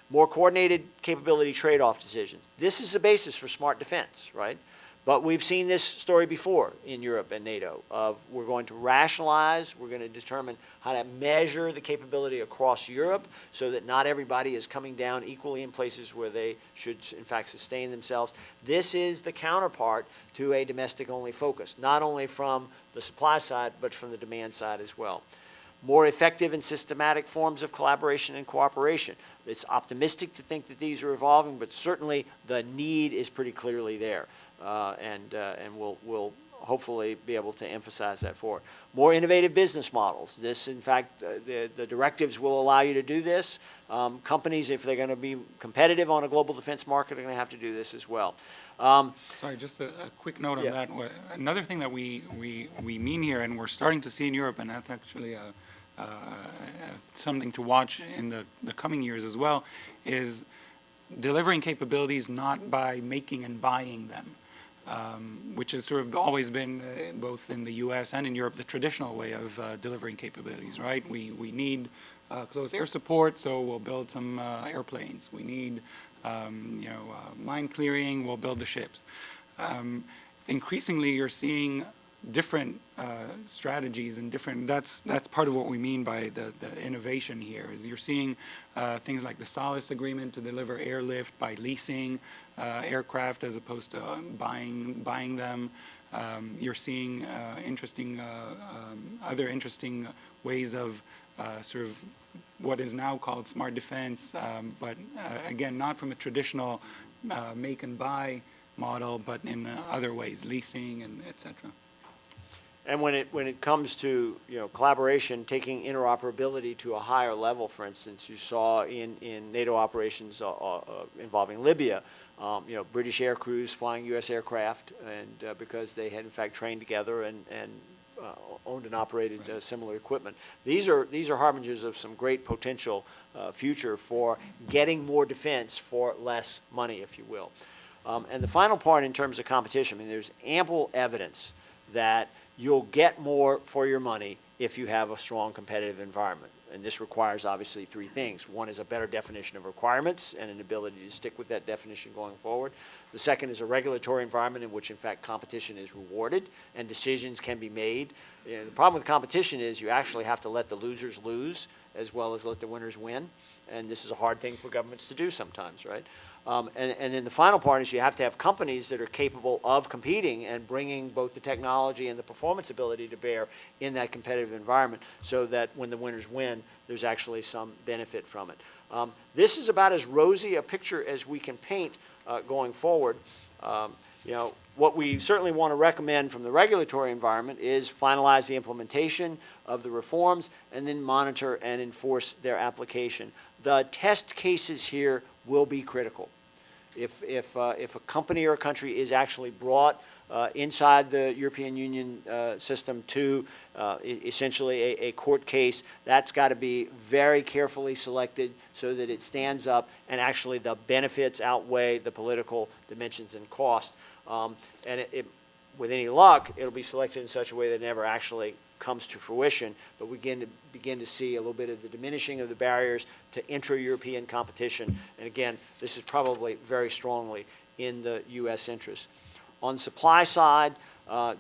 More coordinated capability trade-off decisions. This is the basis for smart defense, right? But we've seen this story before in Europe and NATO of we're going to rationalize, we're going to determine how to measure the capability across Europe so that not everybody is coming down equally in places where they should in fact sustain themselves. This is the counterpart to a domestic-only focus, not only from the supply side, but from the demand side as well. More effective and systematic forms of collaboration and cooperation. It's optimistic to think that these are evolving, but certainly the need is pretty clearly there. And we'll hopefully be able to emphasize that forward. More innovative business models. This, in fact, the directives will allow you to do this. Companies, if they're going to be competitive on a global defense market, are going to have to do this as well. Sorry, just a quick note on that. Another thing that we mean here, and we're starting to see in Europe, and that's actually something to watch in the coming years as well, is delivering capabilities not by making and buying them. Which has sort of always been, both in the U.S. and in Europe, the traditional way of delivering capabilities, right? We need close air support, so we'll build some airplanes. We need, mine clearing, we'll build the ships. Increasingly, you're seeing different strategies and different, that's part of what we mean by the innovation here, is you're seeing things like the Solace agreement to deliver airlift by leasing aircraft as opposed to buying them. You're seeing other interesting ways of sort of what is now called smart defense, but again, not from a traditional make and buy model, but in other ways, leasing and et cetera. And when it comes to collaboration, taking interoperability to a higher level, for instance, you saw in NATO operations involving Libya, British air crews flying U.S. aircraft, and because they had in fact trained together and owned and operated similar equipment. These are harbingers of some great potential future for getting more defense for less money, if you will. And the final part in terms of competition, I mean, there's ample evidence that you'll get more for your money if you have a strong competitive environment. And this requires obviously three things. One is a better definition of requirements and an ability to stick with that definition going forward. The second is a regulatory environment in which in fact competition is rewarded and decisions can be made. The problem with competition is you actually have to let the losers lose as well as let the winners win. And this is a hard thing for governments to do sometimes, right? And then the final part is you have to have companies that are capable of competing and bringing both the technology and the performance ability to bear in that competitive environment so that when the winners win, there's actually some benefit from it. This is about as rosy a picture as we can paint going forward. What we certainly want to recommend from the regulatory environment is finalize the implementation of the reforms and then monitor and enforce their application. The test cases here will be critical. If a company or a country is actually brought inside the European Union system to essentially a court case, that's got to be very carefully selected so that it stands up and actually the benefits outweigh the political dimensions and cost. And with any luck, it'll be selected in such a way that it never actually comes to fruition, but we begin to see a little bit of the diminishing of the barriers to intra-European competition. And again, this is probably very strongly in the U.S. interest. On the supply side,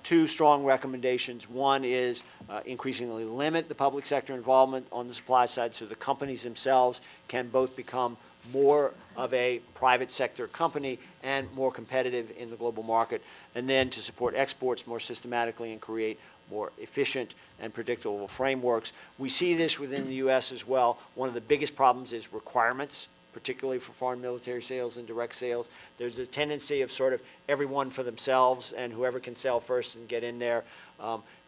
two strong recommendations. One is increasingly limit the public sector involvement on the supply side so the companies themselves can both become more of a private sector company and more competitive in the global market, and then to support exports more systematically and create more efficient and predictable frameworks. We see this within the U.S. as well. One of the biggest problems is requirements, particularly for foreign military sales and direct sales. There's a tendency of sort of everyone for themselves and whoever can sell first and get in there.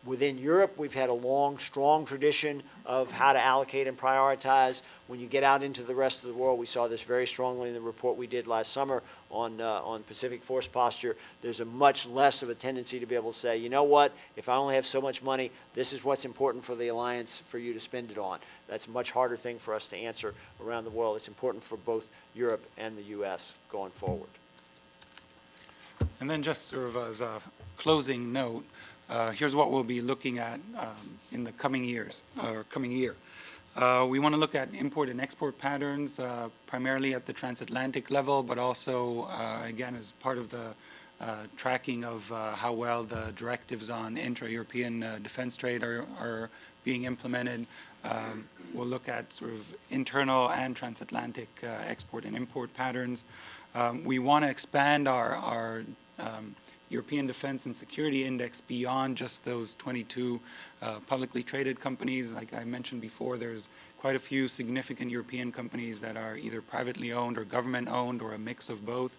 Within Europe, we've had a long, strong tradition of how to allocate and prioritize. When you get out into the rest of the world, we saw this very strongly in the report we did last summer on Pacific Force Posture. There's a much less of a tendency to be able to say, you know what, if I only have so much money, this is what's important for the alliance for you to spend it on. That's a much harder thing for us to answer around the world. It's important for both Europe and the U.S. going forward. And then just sort of as a closing note, here's what we'll be looking at in the coming years, or coming year. We want to look at import and export patterns, primarily at the transatlantic level, but also, again, as part of the tracking of how well the directives on intra-European defense trade are being implemented. We'll look at sort of internal and transatlantic export and import patterns. We want to expand our European Defense and Security Index beyond just those 22 publicly traded companies. Like I mentioned before, there's quite a few significant European companies that are either privately owned or government owned or a mix of both.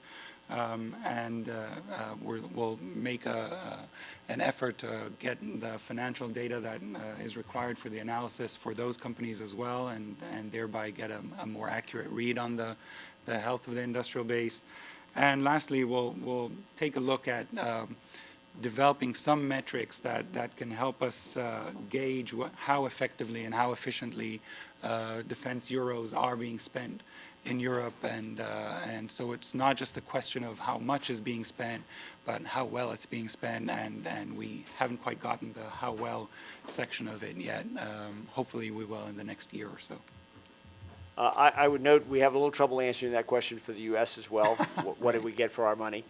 We'll make an effort to get the financial data that is required for the analysis for those companies as well, and thereby get a more accurate read on the health of the industrial base. And lastly, we'll take a look at developing some metrics that can help us gauge how effectively and how efficiently defense euros are being spent in Europe, and so it's not just a question of how much is being spent, but how well it's being spent, and we haven't quite gotten the how well section of it yet. Hopefully we will in the next year or so. I would note we have a little trouble answering that question for the U.S. as well. What did we get for our money?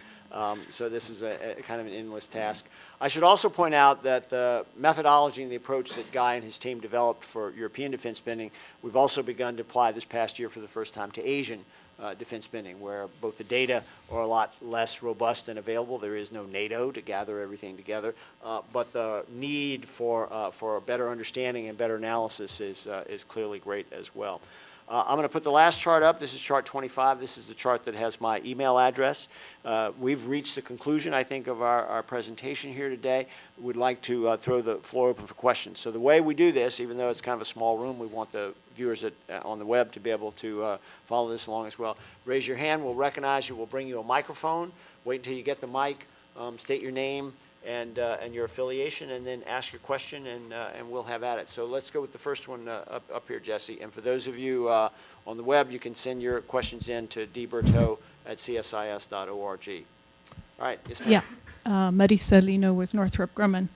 So this is a kind of an endless task. I should also point out that the methodology and the approach that Guy and his team developed for European defense spending, we've also begun to apply this past year for the first time to Asian defense spending, where both the data are a lot less robust and available. There is no NATO to gather everything together, but the need for a better understanding and better analysis is clearly great as well. I'm going to put the last chart up. This is chart 25. This is the chart that has my email address. We've reached the conclusion, I think, of our presentation here today. We'd like to throw the floor open for questions. So the way we do this, even though it's kind of a small room, we want the viewers on the web to be able to follow this along as well. Raise your hand. We'll recognize you. We'll bring you a microphone. Wait until you get the mic. State your name and your affiliation, and then ask your question, and we'll have at it. So let's go with the first one up here, Jesse. And for those of you on the web, you can send your questions in to dberto@csis.org. All right, yes, ma'am. Yeah, Marisa Lino with Northrop Grumman.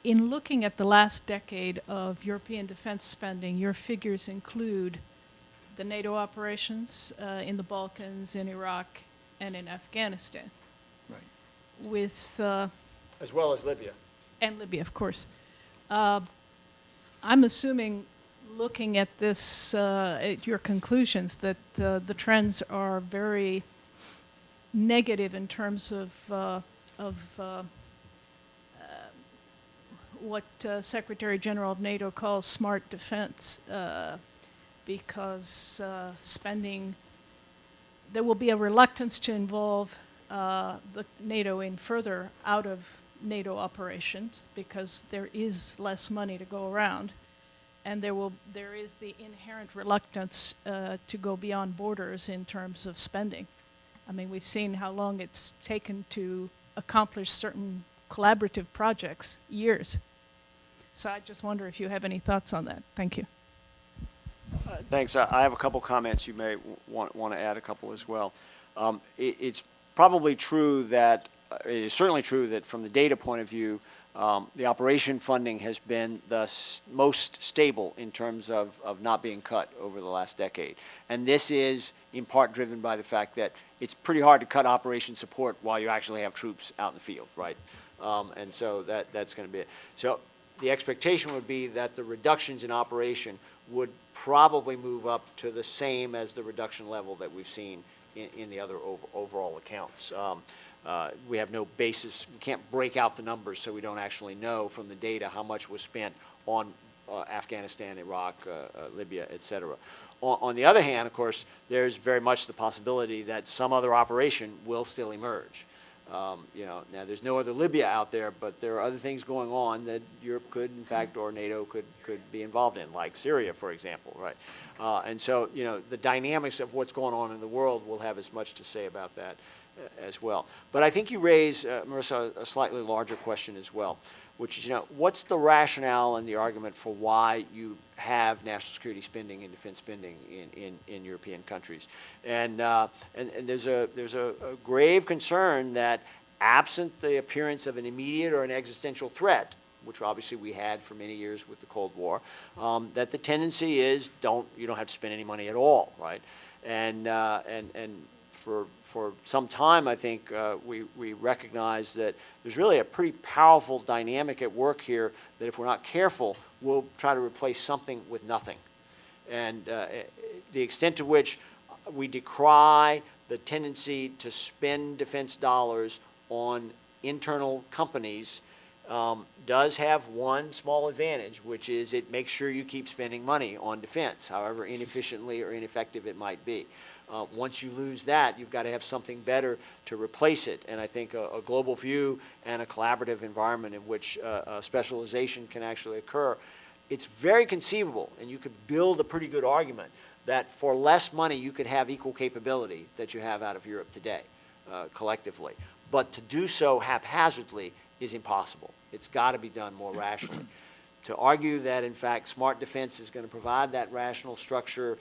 In looking at the last decade of European defense spending, your figures include the NATO operations in the Balkans, in Iraq, and in Afghanistan. With as well as Libya. And Libya, of course. I'm assuming, looking at this, at your conclusions, that the trends are very negative in terms of what Secretary General of NATO calls smart defense, because spending, there will be a reluctance to involve the NATO in further out of NATO operations because there is less money to go around, and there is the inherent reluctance to go beyond borders in terms of spending. I mean, we've seen how long it's taken to accomplish certain collaborative projects, years. So I just wonder if you have any thoughts on that. Thank you. Thanks. I have a couple comments. You may want to add a couple as well. It's probably true that, it is certainly true that from the data point of view, the operation funding has been the most stable in terms of not being cut over the last decade. And this is in part driven by the fact that it's pretty hard to cut operation support while you actually have troops out in the field, right? And so that's going to be it. So the expectation would be that the reductions in operation would probably move up to the same as the reduction level that we've seen in the other overall accounts. We have no basis, we can't break out the numbers, so we don't actually know from the data how much was spent on Afghanistan, Iraq, Libya, et cetera. On the other hand, of course, there's very much the possibility that some other operation will still emerge. Now there's no other Libya out there, but there are other things going on that Europe could, in fact, or NATO could be involved in, like Syria, for example, right? And so, the dynamics of what's going on in the world will have as much to say about that as well. But I think you raise, Marissa, a slightly larger question as well, which is, what's the rationale and the argument for why you have national security spending and defense spending in European countries? And there's a grave concern that absent the appearance of an immediate or an existential threat, which obviously we had for many years with the Cold War, that the tendency is you don't have to spend any money at all, right? And for some time, I think we recognize that there's really a pretty powerful dynamic at work here that if we're not careful, we'll try to replace something with nothing. And the extent to which we decry the tendency to spend defense dollars on internal companies does have one small advantage, which is it makes sure you keep spending money on defense, however inefficiently or ineffective it might be. Once you lose that, you've got to have something better to replace it. And I think a global view and a collaborative environment in which specialization can actually occur, it's very conceivable, and you could build a pretty good argument that for less money you could have equal capability that you have out of Europe today, collectively. But to do so haphazardly is impossible. It's got to be done more rationally. To argue that, in fact, smart defense is going to provide that rational structure,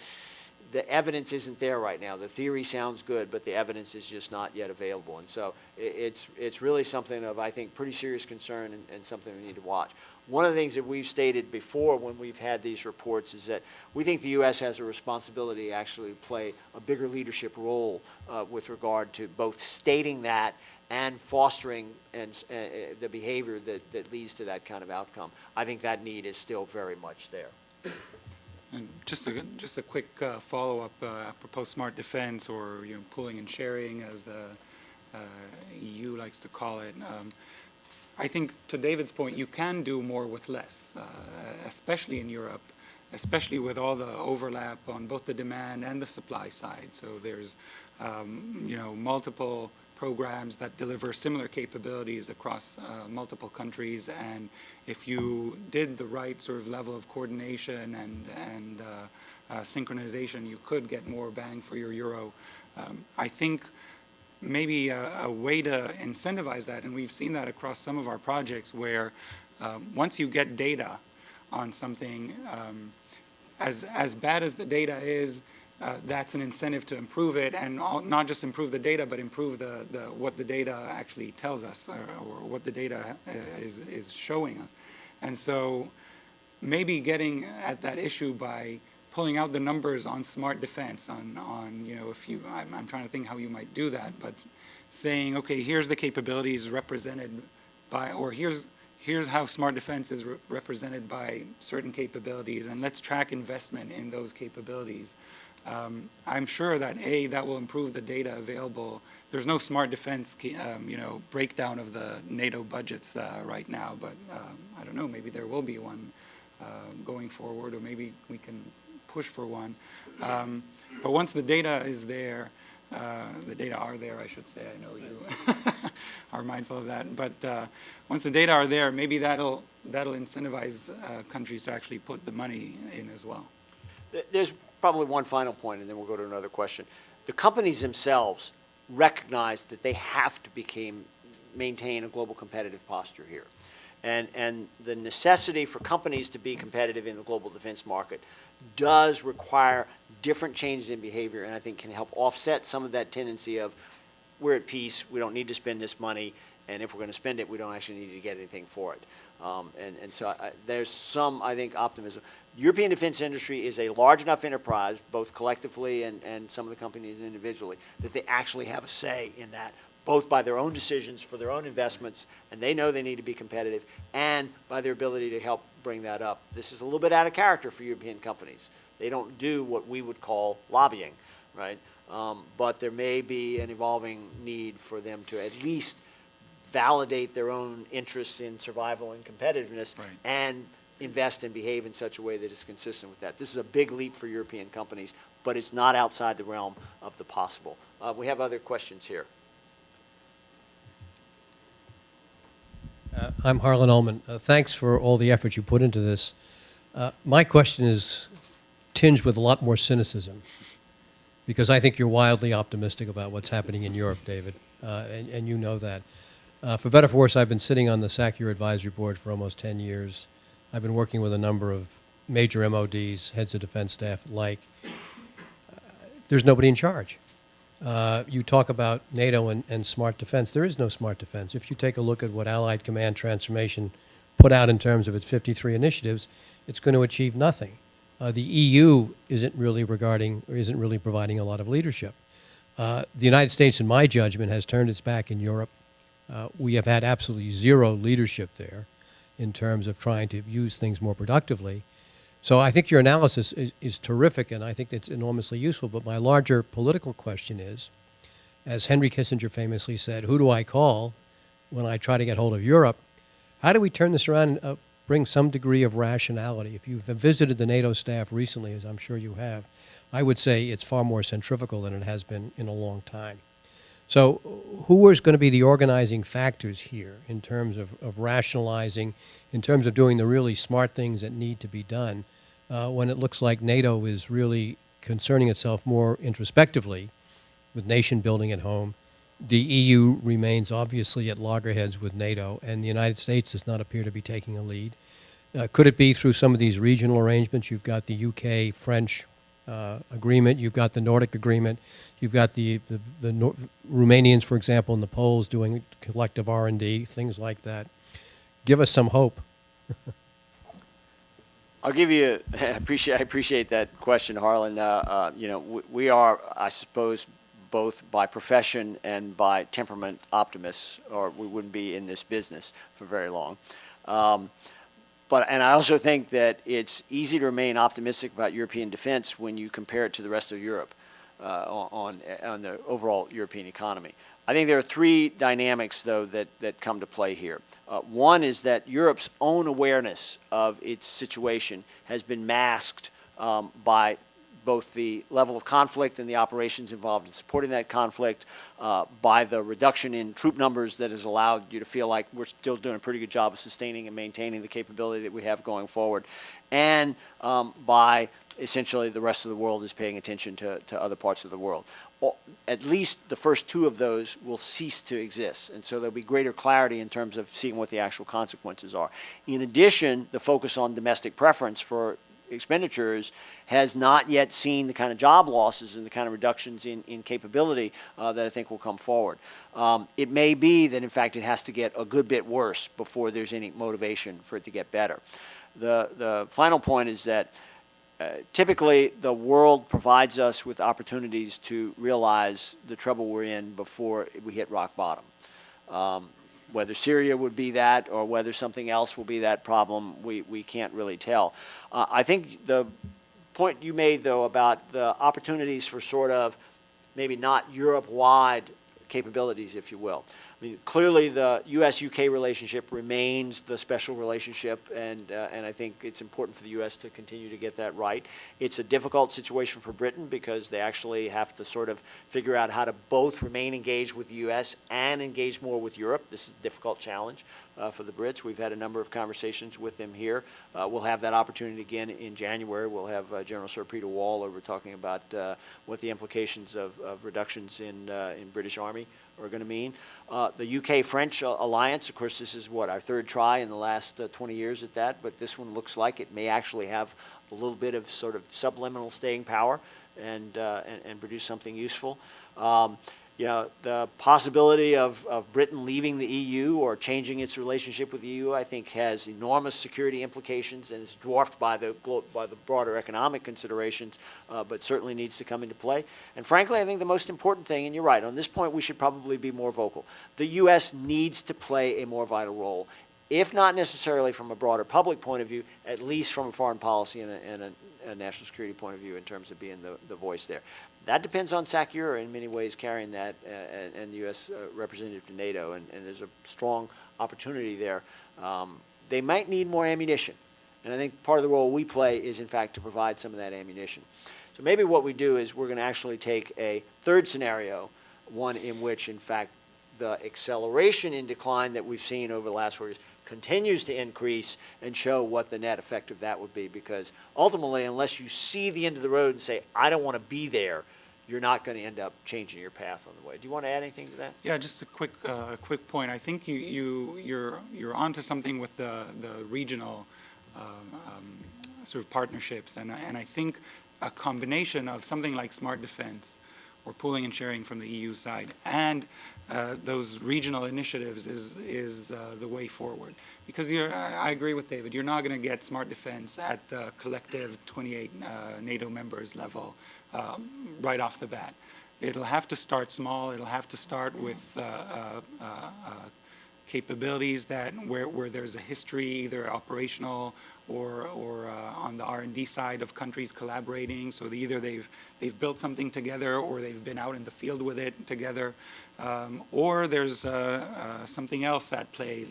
the evidence isn't there right now. The theory sounds good, but the evidence is just not yet available. And so it's really something of, I think, pretty serious concern and something we need to watch. One of the things that we've stated before when we've had these reports is that we think the U.S. has a responsibility to actually play a bigger leadership role with regard to both stating that and fostering the behavior that leads to that kind of outcome. I think that need is still very much there. And just a quick follow-up apropos smart defense, or pooling and sharing, as the EU likes to call it. I think, to David's point, you can do more with less, especially in Europe, especially with all the overlap on both the demand and the supply side. So there's multiple programs that deliver similar capabilities across multiple countries, and if you did the right sort of level of coordination and synchronization, you could get more bang for your euro. I think maybe a way to incentivize that, and we've seen that across some of our projects, where once you get data on something, as bad as the data is, that's an incentive to improve it, and not just improve the data, but improve what the data actually tells us, or what the data is showing us. And so maybe getting at that issue by pulling out the numbers on smart defense, I'm trying to think how you might do that, but saying, okay, here's the capabilities represented by, or here's how smart defense is represented by certain capabilities, and let's track investment in those capabilities. I'm sure that that will improve the data available. There's no smart defense, breakdown of the NATO budgets right now, but I don't know, maybe there will be one going forward, or maybe we can push for one. But once the data is there, the data are there, I should say. I know you are mindful of that. But once the data are there, maybe that'll incentivize countries to actually put the money in as well. There's probably one final point, and then we'll go to another question. The companies themselves recognize that they have to maintain a global competitive posture here. And the necessity for companies to be competitive in the global defense market does require different changes in behavior, and I think can help offset some of that tendency of we're at peace, we don't need to spend this money, and if we're going to spend it, we don't actually need to get anything for it. And so there's some, I think, optimism. European defense industry is a large enough enterprise, both collectively and some of the companies individually, that they actually have a say in that, both by their own decisions for their own investments, and they know they need to be competitive, and by their ability to help bring that up. This is a little bit out of character for European companies. They don't do what we would call lobbying, right? But there may be an evolving need for them to at least validate their own interests in survival and competitiveness, Right. and invest and behave in such a way that is consistent with that. This is a big leap for European companies, but it's not outside the realm of the possible. We have other questions here. I'm Harlan Ullman. Thanks for all the effort you put into this. My question is tinged with a lot more cynicism, because I think you're wildly optimistic about what's happening in Europe, David, and you know that. For better or for worse, I've been sitting on the SACEUR Advisory Board for almost 10 years. I've been working with a number of major MODs, heads of defense staff, like. There's nobody in charge. You talk about NATO and smart defense. There is no smart defense. If you take a look at what Allied Command Transformation put out in terms of its 53 initiatives, it's going to achieve nothing. The EU isn't really providing a lot of leadership. The United States, in my judgment, has turned its back in Europe. We have had absolutely zero leadership there in terms of trying to use things more productively. So I think your analysis is terrific, and I think it's enormously useful. But my larger political question is, as Henry Kissinger famously said, who do I call when I try to get hold of Europe? How do we turn this around and bring some degree of rationality? If you've visited the NATO staff recently, as I'm sure you have, I would say it's far more centrifugal than it has been in a long time. So who is going to be the organizing factors here in terms of rationalizing, in terms of doing the really smart things that need to be done, when it looks like NATO is really concerning itself more introspectively with nation building at home? The EU remains obviously at loggerheads with NATO, and the United States does not appear to be taking a lead. Could it be through some of these regional arrangements? You've got the UK-French agreement, you've got the Nordic agreement, you've got the Romanians, for example, and the Poles doing collective R&D, things like that. Give us some hope. I'll give you. I appreciate that question, Harlan. We are, I suppose, both by profession and by temperament optimists, or we wouldn't be in this business for very long. And I also think that it's easy to remain optimistic about European defense when you compare it to the rest of Europe on the overall European economy. I think there are three dynamics, though, that come to play here. One is that Europe's own awareness of its situation has been masked by both the level of conflict and the operations involved in supporting that conflict, by the reduction in troop numbers that has allowed you to feel like we're still doing a pretty good job of sustaining and maintaining the capability that we have going forward, and by essentially the rest of the world is paying attention to other parts of the world. At least the first two of those will cease to exist, and so there'll be greater clarity in terms of seeing what the actual consequences are. In addition, the focus on domestic preference for expenditures has not yet seen the kind of job losses and the kind of reductions in capability that I think will come forward. It may be that, in fact, it has to get a good bit worse before there's any motivation for it to get better. The final point is that typically the world provides us with opportunities to realize the trouble we're in before we hit rock bottom. Whether Syria would be that or whether something else will be that problem, we can't really tell. I think the point you made, though, about the opportunities for sort of maybe not Europe-wide capabilities, if you will. I mean, clearly the U.S.-UK relationship remains the special relationship, and I think it's important for the U.S. to continue to get that right. It's a difficult situation for Britain because they actually have to sort of figure out how to both remain engaged with the U.S. and engage more with Europe. This is a difficult challenge for the Brits. We've had a number of conversations with them here. We'll have that opportunity again in January. We'll have General Sir Peter Wall over talking about what the implications of reductions in British Army are going to mean. The UK-French alliance, of course, this is what, our third try in the last 20 years at that, but this one looks like it may actually have a little bit of sort of subliminal staying power and produce something useful. The possibility of Britain leaving the EU or changing its relationship with the EU, I think, has enormous security implications and is dwarfed by the broader economic considerations, but certainly needs to come into play. And frankly, I think the most important thing, and you're right, on this point we should probably be more vocal. The U.S. needs to play a more vital role, if not necessarily from a broader public point of view, at least from a foreign policy and a national security point of view in terms of being the voice there. That depends on SACEUR in many ways carrying that and the U.S. representative to NATO, and there's a strong opportunity there. They might need more ammunition, and I think part of the role we play is, in fact, to provide some of that ammunition. So maybe what we do is we're going to actually take a third scenario, one in which, in fact, the acceleration in decline that we've seen over the last 4 years continues to increase, and show what the net effect of that would be. Because ultimately, unless you see the end of the road and say, I don't want to be there, you're not going to end up changing your path on the way. Do you want to add anything to that? Yeah, just a quick point. I think you're onto something with the regional sort of partnerships, and I think a combination of something like smart defense or pooling and sharing from the EU side and those regional initiatives is the way forward. Because I agree with David, you're not going to get smart defense at the collective 28 NATO members level right off the bat. It'll have to start small. It'll have to start with capabilities where there's a history, either operational or on the R&D side of countries collaborating. So either they've built something together, or they've been out in the field with it together, or there's something else at play.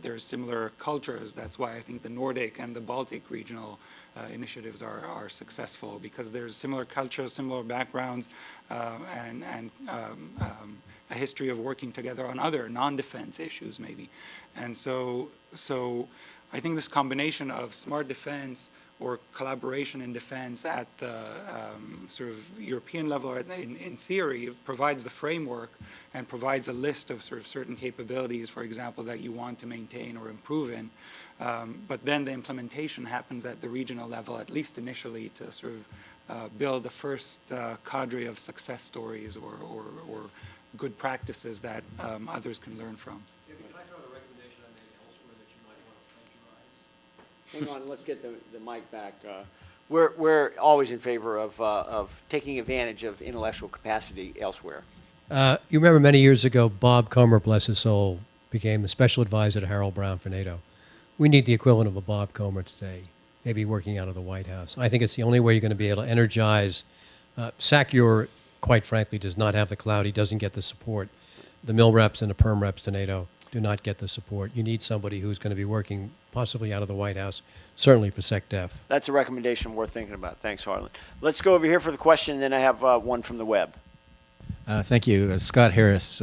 There's similar cultures. That's why I think the Nordic and the Baltic regional initiatives are successful, because there's similar cultures, similar backgrounds, and a history of working together on other non-defense issues maybe. And so I think this combination of smart defense or collaboration in defense at the sort of European level, or in theory, provides the framework and provides a list of sort of certain capabilities, for example, that you want to maintain or improve in. But then the implementation happens at the regional level, at least initially, to sort of build the first cadre of success stories or good practices that others can learn from. Can I throw out a recommendation I made elsewhere that you might want to plagiarize? Hang on, let's get the mic back. We're always in favor of taking advantage of intellectual capacity elsewhere. You remember many years ago, Bob Comer, bless his soul, became the special advisor to Harold Brown for NATO. We need the equivalent of a Bob Comer today, maybe working out of the White House. I think it's the only way you're going to be able to energize. SACEUR, quite frankly, does not have the clout. He doesn't get the support. The mil reps and the perm reps to NATO do not get the support. You need somebody who's going to be working possibly out of the White House, certainly for SecDef. That's a recommendation worth thinking about. Thanks, Harlan. Let's go over here for the question, and then I have one from the web. Thank you. Scott Harris.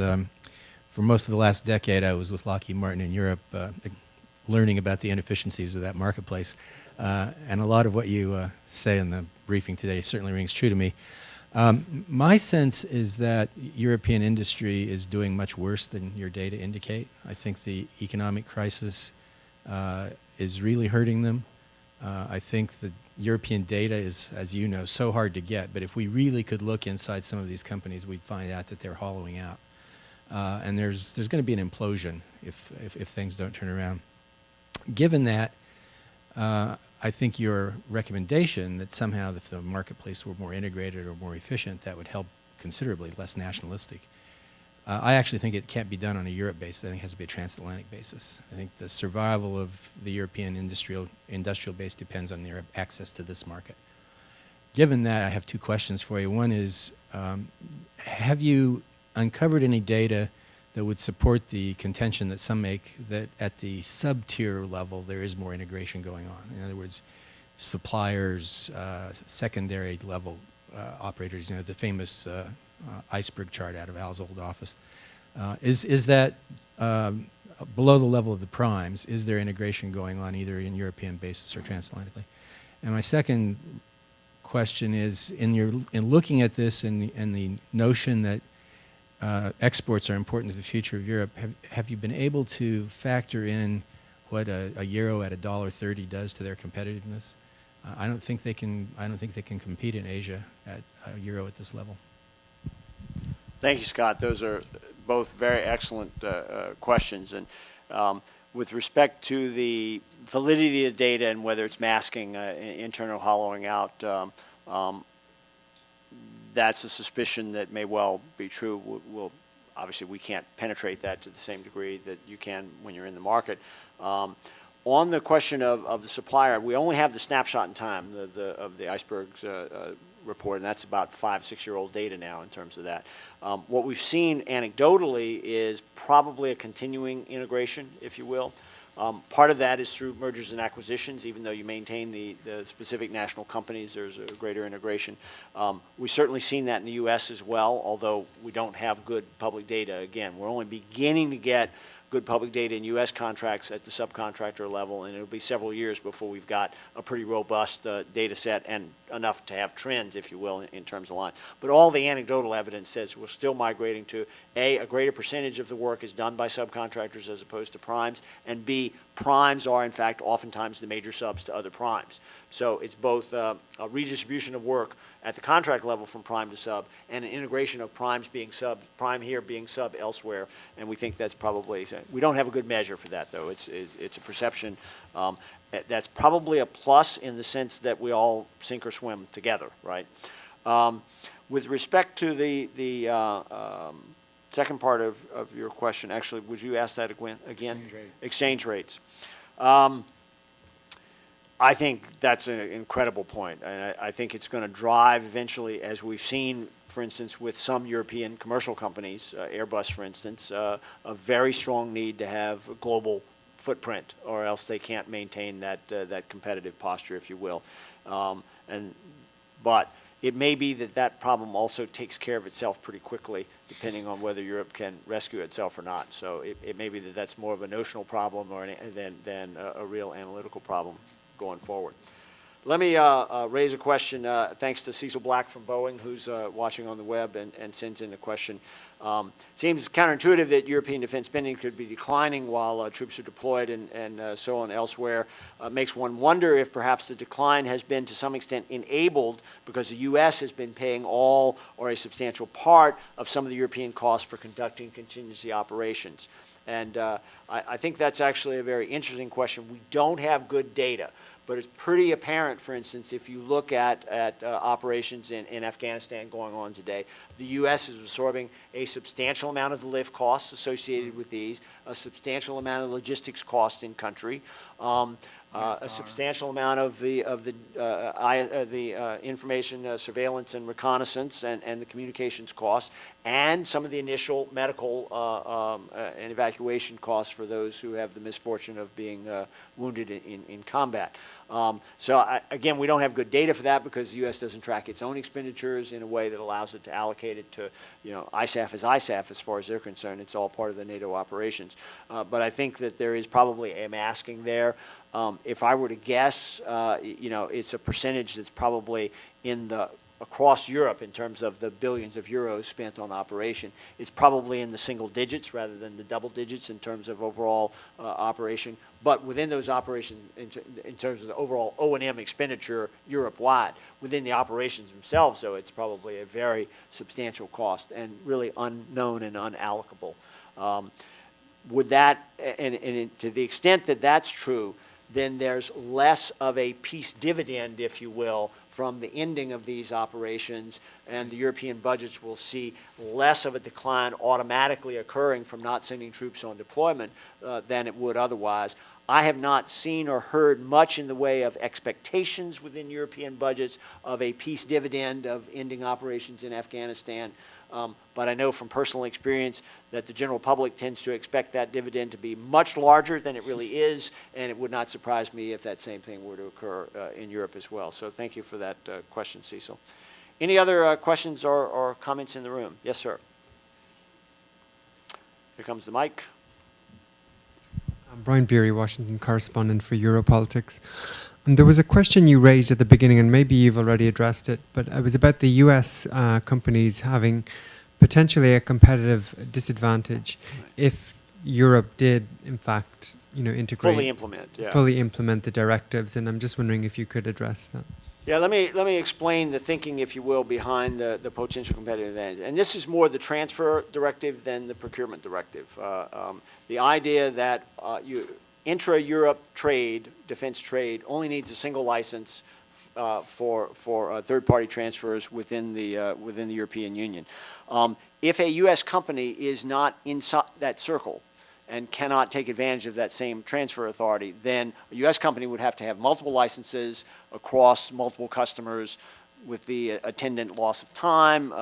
For most of the last decade, I was with Lockheed Martin in Europe, learning about the inefficiencies of that marketplace. And a lot of what you say in the briefing today certainly rings true to me. My sense is that European industry is doing much worse than your data indicate. I think the economic crisis is really hurting them. I think the European data is, as you know, so hard to get, but if we really could look inside some of these companies, we'd find out that they're hollowing out. And there's going to be an implosion if things don't turn around. Given that, I think your recommendation that somehow if the marketplace were more integrated or more efficient, that would help considerably, less nationalistic. I actually think it can't be done on a Europe basis. I think it has to be a transatlantic basis. I think the survival of the European industrial base depends on their access to this market. Given that, I have two questions for you. One is, have you uncovered any data that would support the contention that some make that at the sub-tier level there is more integration going on? In other words, suppliers, secondary level operators, the famous iceberg chart out of Al's old office. Is that below the level of the primes? Is there integration going on either in European basis or transatlantically? And my second question is, in looking at this and the notion that exports are important to the future of Europe, have you been able to factor in what a euro at $1.30 does to their competitiveness? I don't think they can compete in Asia at a euro at this level. Thank you, Scott. Those are both very excellent questions. And with respect to the validity of the data and whether it's masking, internal hollowing out, that's a suspicion that may well be true. Obviously, we can't penetrate that to the same degree that you can when you're in the market. On the question of the supplier, we only have the snapshot in time of the icebergs report, and that's about 5-6-year-old data now in terms of that. What we've seen anecdotally is probably a continuing integration, if you will. Part of that is through mergers and acquisitions. Even though you maintain the specific national companies, there's a greater integration. We've certainly seen that in the U.S. as well, although we don't have good public data. Again, we're only beginning to get good public data in U.S. contracts at the subcontractor level, and it'll be several years before we've got a pretty robust data set and enough to have trends, if you will, in terms of line. But all the anecdotal evidence says we're still migrating to, A, a greater percentage of the work is done by subcontractors as opposed to primes, and B, primes are, in fact, oftentimes the major subs to other primes. So it's both a redistribution of work at the contract level from prime to sub, and an integration of primes being sub, prime here being sub elsewhere, and we think that's probably, we don't have a good measure for that, though. It's a perception. That's probably a plus in the sense that we all sink or swim together, right? With respect to the second part of your question, actually, would you ask that again? Exchange rate. Exchange rates. I think that's an incredible point, and I think it's going to drive eventually, as we've seen, for instance, with some European commercial companies, Airbus, for instance, a very strong need to have a global footprint, or else they can't maintain that competitive posture, if you will. But it may be that problem also takes care of itself pretty quickly, depending on whether Europe can rescue itself or not. So it may be that that's more of a notional problem than a real analytical problem going forward. Let me raise a question, thanks to Cecil Black from Boeing, who's watching on the web and sends in a question. Seems counterintuitive that European defense spending could be declining while troops are deployed and so on elsewhere. Makes one wonder if perhaps the decline has been to some extent enabled because the U.S. has been paying all or a substantial part of some of the European costs for conducting contingency operations. And I think that's actually a very interesting question. We don't have good data. But it's pretty apparent, for instance, if you look at operations in Afghanistan going on today, the U.S. is absorbing a substantial amount of the lift costs associated with these, a substantial amount of logistics costs in country, a substantial amount of the information surveillance and reconnaissance and the communications costs, and some of the initial medical and evacuation costs for those who have the misfortune of being wounded in combat. Again, we don't have good data for that because the U.S. doesn't track its own expenditures in a way that allows it to allocate it to, ISAF is ISAF as far as they're concerned. It's all part of the NATO operations. But I think that there is probably a masking there. If I were to guess, it's a percentage that's probably across Europe in terms of the billions of euros spent on operation. It's probably in the single digits rather than the double digits in terms of overall operation. But within those operations, in terms of the overall O&M expenditure Europe-wide, within the operations themselves, though, it's probably a very substantial cost and really unknown and unallocable. Would that, and to the extent that that's true, then there's less of a peace dividend, if you will, from the ending of these operations, and the European budgets will see less of a decline automatically occurring from not sending troops on deployment than it would otherwise. I have not seen or heard much in the way of expectations within European budgets of a peace dividend of ending operations in Afghanistan. But I know from personal experience that the general public tends to expect that dividend to be much larger than it really is, and it would not surprise me if that same thing were to occur in Europe as well. So thank you for that question, Cecil. Any other questions or comments in the room? Yes, sir. Here comes the mic. I'm Brian Beery, Washington correspondent for Europolitics. And there was a question you raised at the beginning, and maybe you've already addressed it, but it was about the US companies having potentially a competitive disadvantage if Europe did, in fact, integrate. Fully implement, yeah. Fully implement the directives, and I'm just wondering if you could address that. Yeah, let me explain the thinking, if you will, behind the potential competitive advantage. And this is more the transfer directive than the procurement directive. The idea that intra-Europe trade, defense trade, only needs a single license for third-party transfers within the European Union. If a U.S. company is not inside that circle and cannot take advantage of that same transfer authority, then a U.S. company would have to have multiple licenses across multiple customers with the attendant loss of time,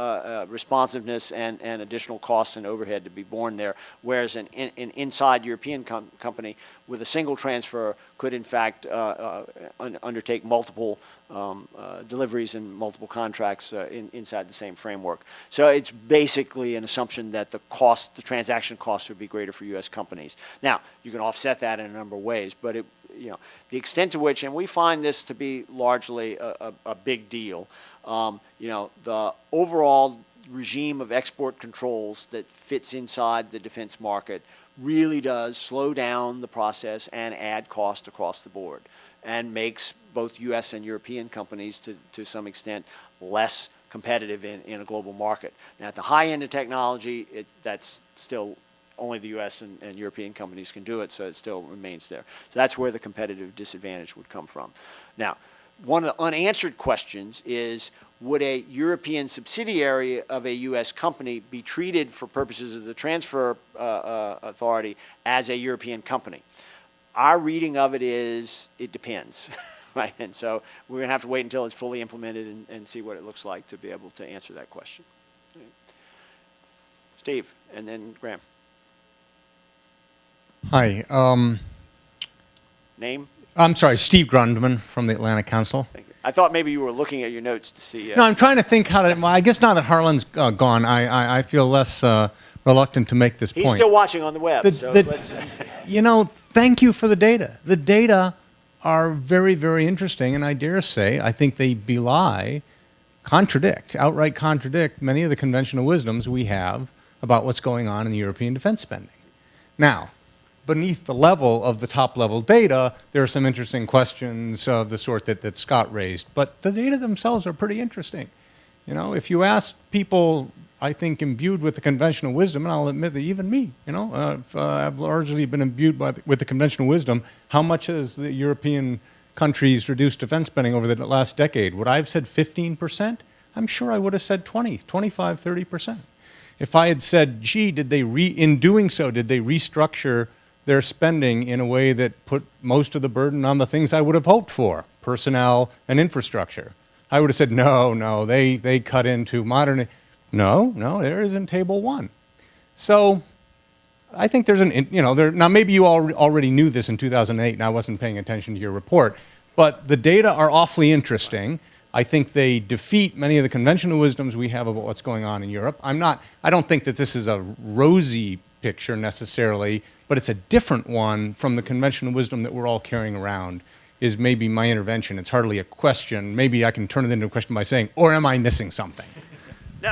responsiveness, and additional costs and overhead to be borne there, whereas an inside European company with a single transfer could in fact undertake multiple deliveries and multiple contracts inside the same framework. So it's basically an assumption that the transaction costs would be greater for U.S. companies. Now, you can offset that in a number of ways, but the extent to which, and we find this to be largely a big deal, the overall regime of export controls that fits inside the defense market really does slow down the process and add cost across the board, and makes both U.S. and European companies, to some extent, less competitive in a global market. Now, at the high end of technology, that's still only the U.S. and European companies can do it, so it still remains there. So that's where the competitive disadvantage would come from. Now, one of the unanswered questions is, would a European subsidiary of a U.S. company be treated for purposes of the transfer authority as a European company? Our reading of it is, it depends, right? And so we're going to have to wait until it's fully implemented and see what it looks like to be able to answer that question. Steve, and then Graham. Hi. Name? I'm sorry, Steve Grundman from the Atlantic Council. Thank you. I thought maybe you were looking at your notes to see. No, I'm trying to think how to. Well, I guess now that Harlan's gone, I feel less reluctant to make this point. He's still watching on the web. Let's. Thank you for the data. The data are very, very interesting, and I dare say, I think they outright contradict many of the conventional wisdoms we have about what's going on in the European defense spending. Now, beneath the level of the top-level data, there are some interesting questions of the sort that Scott raised. But the data themselves are pretty interesting. If you ask people, I think, imbued with the conventional wisdom, and I'll admit that even me, I've largely been imbued with the conventional wisdom, how much has the European countries reduced defense spending over the last decade? Would I have said 15%? I'm sure I would have said 20, 25, 30%. If I had said, gee, in doing so, did they restructure their spending in a way that put most of the burden on the things I would have hoped for, personnel and infrastructure? I would have said, no, they cut into modern. No, there is in table 1. So I think there's now maybe you all already knew this in 2008 and I wasn't paying attention to your report, but the data are awfully interesting. I think they defeat many of the conventional wisdoms we have about what's going on in Europe. I don't think that this is a rosy picture necessarily, but it's a different one from the conventional wisdom that we're all carrying around, is maybe my intervention. It's hardly a question. Maybe I can turn it into a question by saying, or am I missing something? No,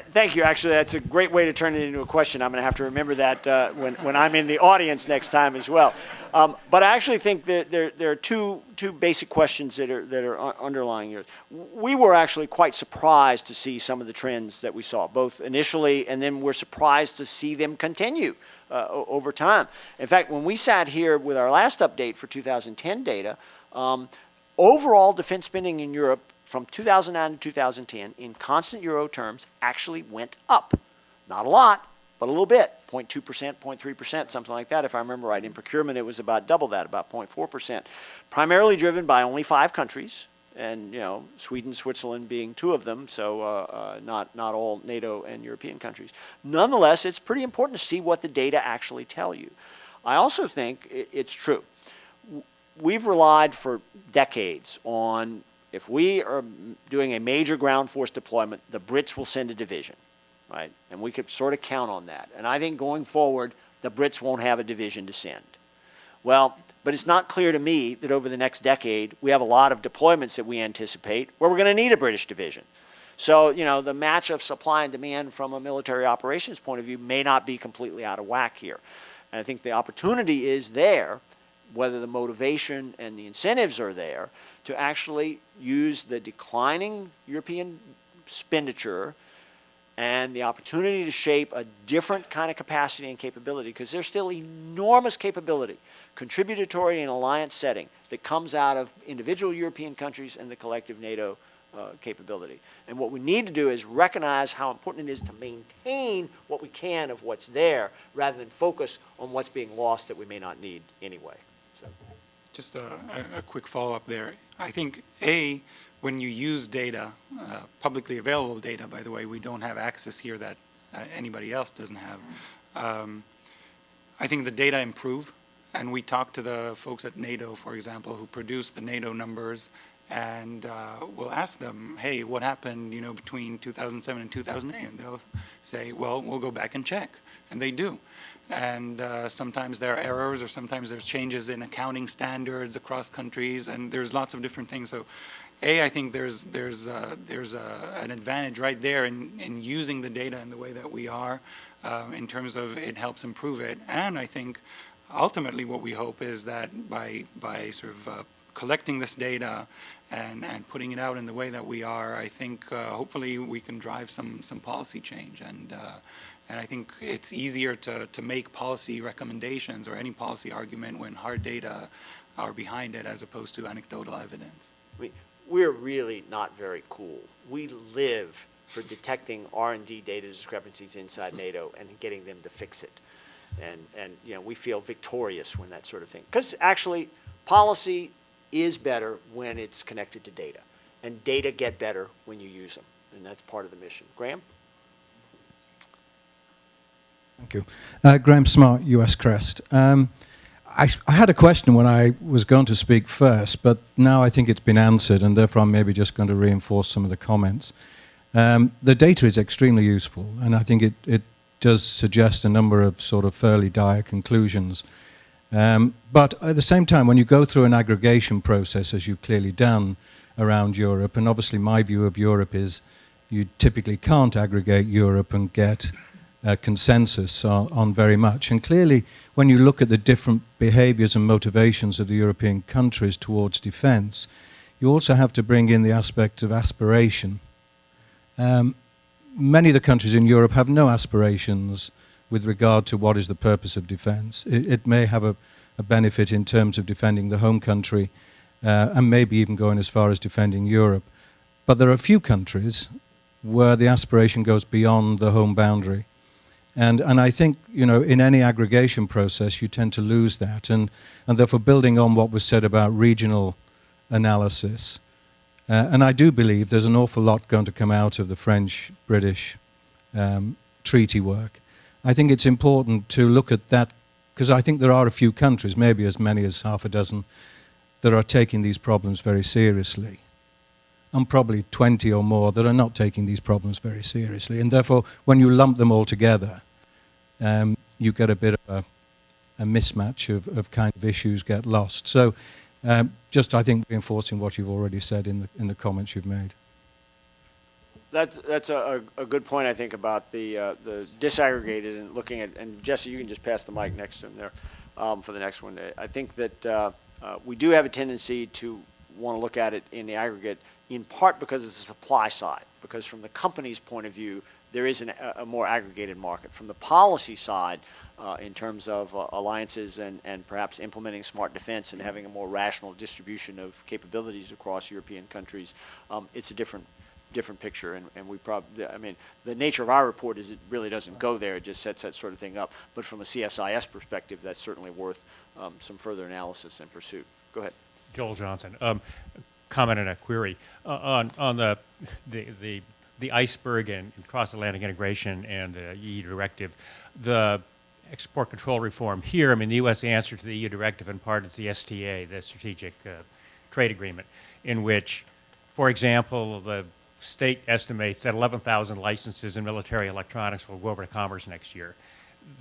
thank you. Actually, that's a great way to turn it into a question. I'm going to have to remember that when I'm in the audience next time as well. But I actually think that there are two basic questions that are underlying here. We were actually quite surprised to see some of the trends that we saw, both initially, and then we're surprised to see them continue over time. In fact, when we sat here with our last update for 2010 data, overall defense spending in Europe from 2009 to 2010 in constant euro terms actually went up. Not a lot, but a little bit, 0.2%, 0.3%, something like that, if I remember right. In procurement, it was about double that, about 0.4%. Primarily driven by only 5 countries, and Sweden, Switzerland being 2 of them, so not all NATO and European countries. Nonetheless, it's pretty important to see what the data actually tell you. I also think it's true. We've relied for decades on, if we are doing a major ground force deployment, the Brits will send a division, right? And we could sort of count on that. And I think going forward, the Brits won't have a division to send. Well, but it's not clear to me that over the next decade, we have a lot of deployments that we anticipate where we're going to need a British division. So, the match of supply and demand from a military operations point of view may not be completely out of whack here. And I think the opportunity is there, whether the motivation and the incentives are there to actually use the declining European expenditure and the opportunity to shape a different kind of capacity and capability, because there's still enormous capability, contributory and alliance setting, that comes out of individual European countries and the collective NATO capability. And what we need to do is recognize how important it is to maintain what we can of what's there, rather than focus on what's being lost that we may not need anyway. So. Just a quick follow-up there. I think, when you use data, publicly available data, by the way, we don't have access here that anybody else doesn't have. I think the data improve, and we talk to the folks at NATO, for example, who produce the NATO numbers, and we'll ask them, hey, what happened, between 2007 and 2008? And they'll say, well, we'll go back and check, and they do. And sometimes there are errors, or sometimes there's changes in accounting standards across countries, and there's lots of different things. So, I think there's an advantage right there in using the data in the way that we are, in terms of it helps improve it. And I think ultimately what we hope is that by sort of collecting this data and putting it out in the way that we are, I think hopefully we can drive some policy change. And I think it's easier to make policy recommendations or any policy argument when hard data are behind it, as opposed to anecdotal evidence. We're really not very cool. We live for detecting R&D data discrepancies inside NATO and getting them to fix it. And we feel victorious when that sort of thing. Because actually, policy is better when it's connected to data. And data get better when you use them. And that's part of the mission. Graham? Thank you. Graham Smart, US Crest. I had a question when I was going to speak first, but now I think it's been answered, and therefore I'm maybe just going to reinforce some of the comments. The data is extremely useful, and I think it does suggest a number of sort of fairly dire conclusions. But at the same time, when you go through an aggregation process, as you've clearly done around Europe, and obviously my view of Europe is you typically can't aggregate Europe and get consensus on very much. And clearly, when you look at the different behaviors and motivations of the European countries towards defense, you also have to bring in the aspect of aspiration. Many of the countries in Europe have no aspirations with regard to what is the purpose of defense. It may have a benefit in terms of defending the home country, and maybe even going as far as defending Europe. But there are a few countries where the aspiration goes beyond the home boundary. And I think, in any aggregation process, you tend to lose that. And therefore, building on what was said about regional analysis, and I do believe there's an awful lot going to come out of the French-British treaty work. I think it's important to look at that, because I think there are a few countries, maybe as many as half a dozen, that are taking these problems very seriously. And probably 20 or more that are not taking these problems very seriously. And therefore, when you lump them all together, you get a bit of a mismatch of kind of issues get lost. So just, I think, reinforcing what you've already said in the comments you've made. That's a good point, I think, about the disaggregated and looking at, and Jesse, you can just pass the mic next to him there for the next one. I think that we do have a tendency to want to look at it in the aggregate, in part because it's the supply side, because from the company's point of view, there is a more aggregated market. From the policy side, in terms of alliances and perhaps implementing smart defense and having a more rational distribution of capabilities across European countries, it's a different picture, and we probably, the nature of our report is it really doesn't go there, it just sets that sort of thing up. But from a CSIS perspective, that's certainly worth some further analysis and pursuit. Go ahead. Joel Johnson. Comment and a query on the iceberg and cross-Atlantic integration and the EU directive. The export control reform here, the U.S. answer to the EU directive in part is the STA, the Strategic Trade Agreement, in which, for example, the state estimates that 11,000 licenses in military electronics will go over to commerce next year.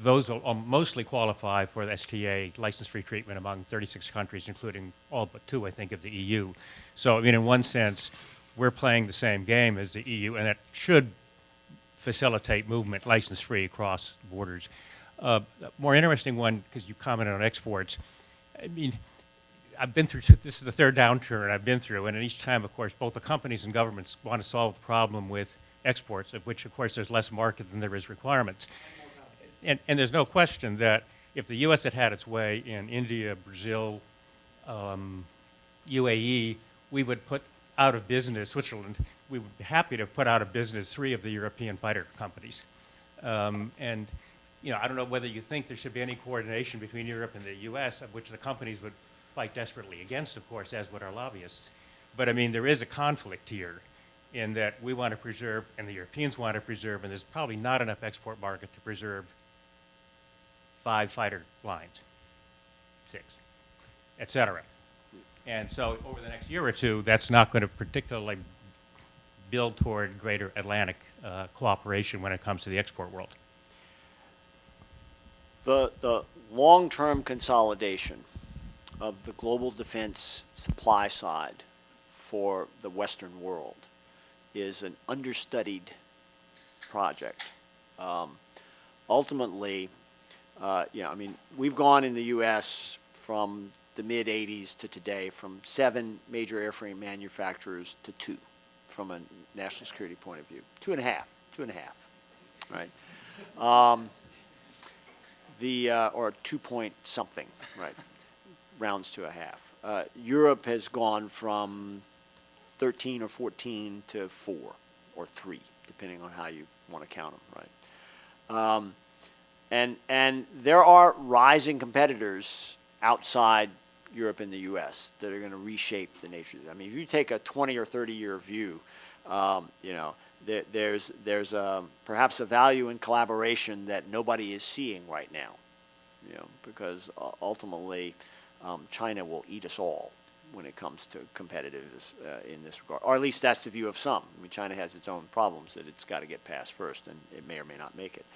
Those will mostly qualify for the STA license-free treatment among 36 countries, including all but 2, I think, of the EU. So, in one sense, we're playing the same game as the EU, and that should facilitate movement license-free across borders. More interesting one, because you commented on exports. I mean, I've been through, this is the third downturn I've been through, and each time, of course, both the companies and governments want to solve the problem with exports, of which, of course, there's less market than there is requirements. And there's no question that if the U.S. had had its way in India, Brazil, UAE, we would put out of business, Switzerland, we would be happy to put out of business 3 of the European fighter companies. And, you know, I don't know whether you think there should be any coordination between Europe and the U.S., of which the companies would fight desperately against, of course, as would our lobbyists. But, I mean, there is a conflict here in that we want to preserve, and the Europeans want to preserve, and there's probably not enough export market to preserve 5 fighter lines, 6, et cetera. And so over the next year or two, that's not going to particularly build toward greater Atlantic cooperation when it comes to the export world. The long-term consolidation of the global defense supply side for the Western world is an understudied project. Ultimately, you know, I mean, we've gone in the U.S. from the mid-'80s to today from 7 major airframe manufacturers to 2 from a national security point of view. 2.5, right? Or 2 point something, right? Rounds to a half. Europe has gone from 13 or 14 to 4 or 3, depending on how you want to count them, right? And there are rising competitors outside Europe and the U.S. that are going to reshape the nature of it. I mean, if you take a 20 or 30-year view, you know, there's perhaps a value in collaboration that nobody is seeing right now, you know, because ultimately China will eat us all when it comes to competitiveness in this regard, or at least that's the view of some. I mean, China has its own problems that it's got to get past first, and it may or may not make it.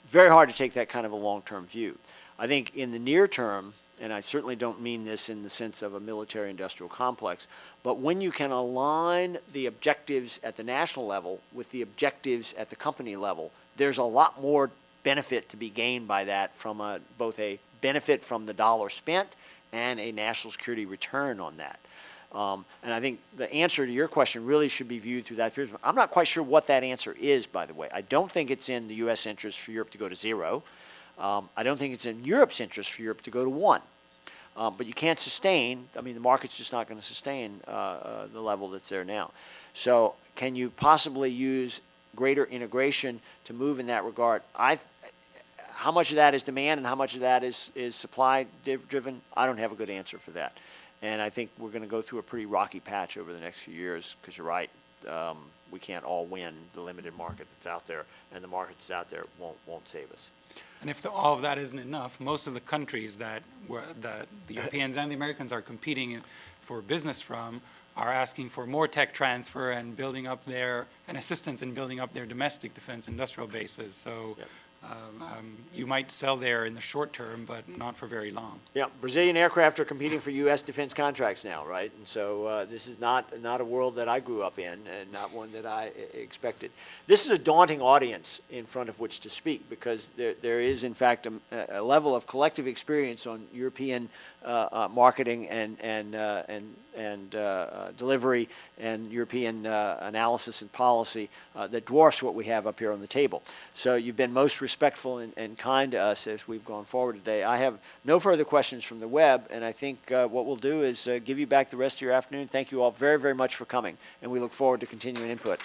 Very hard to take that kind of a long-term view. I think in the near term, and I certainly don't mean this in the sense of a military-industrial complex, but when you can align the objectives at the national level with the objectives at the company level, there's a lot more benefit to be gained by that from both a benefit from the dollar spent and a national security return on that. And I think the answer to your question really should be viewed through that prism. I'm not quite sure what that answer is, by the way. I don't think it's in the U.S. interest for Europe to go to 0. I don't think it's in Europe's interest for Europe to go to 1. But you can't sustain, I mean, the market's just not going to sustain the level that's there now. So can you possibly use greater integration to move in that regard? How much of that is demand and how much of that is supply driven? I don't have a good answer for that. And I think we're going to go through a pretty rocky patch over the next few years, because you're right, we can't all win the limited market that's out there, and the market that's out there won't save us. And if all of that isn't enough, most of the countries that the Europeans and the Americans are competing for business from are asking for more tech transfer and building up and assistance in building up their domestic defense industrial bases. So Yep. You might sell there in the short term, but not for very long. Yeah, Brazilian aircraft are competing for U.S. defense contracts now, right? And so this is not a world that I grew up in, and not one that I expected. This is a daunting audience in front of which to speak, because there is, in fact, a level of collective experience on European marketing and delivery and European analysis and policy that dwarfs what we have up here on the table. So you've been most respectful and kind to us as we've gone forward today. I have no further questions from the web, and I think what we'll do is give you back the rest of your afternoon. Thank you all very, very much for coming, and we look forward to continuing input.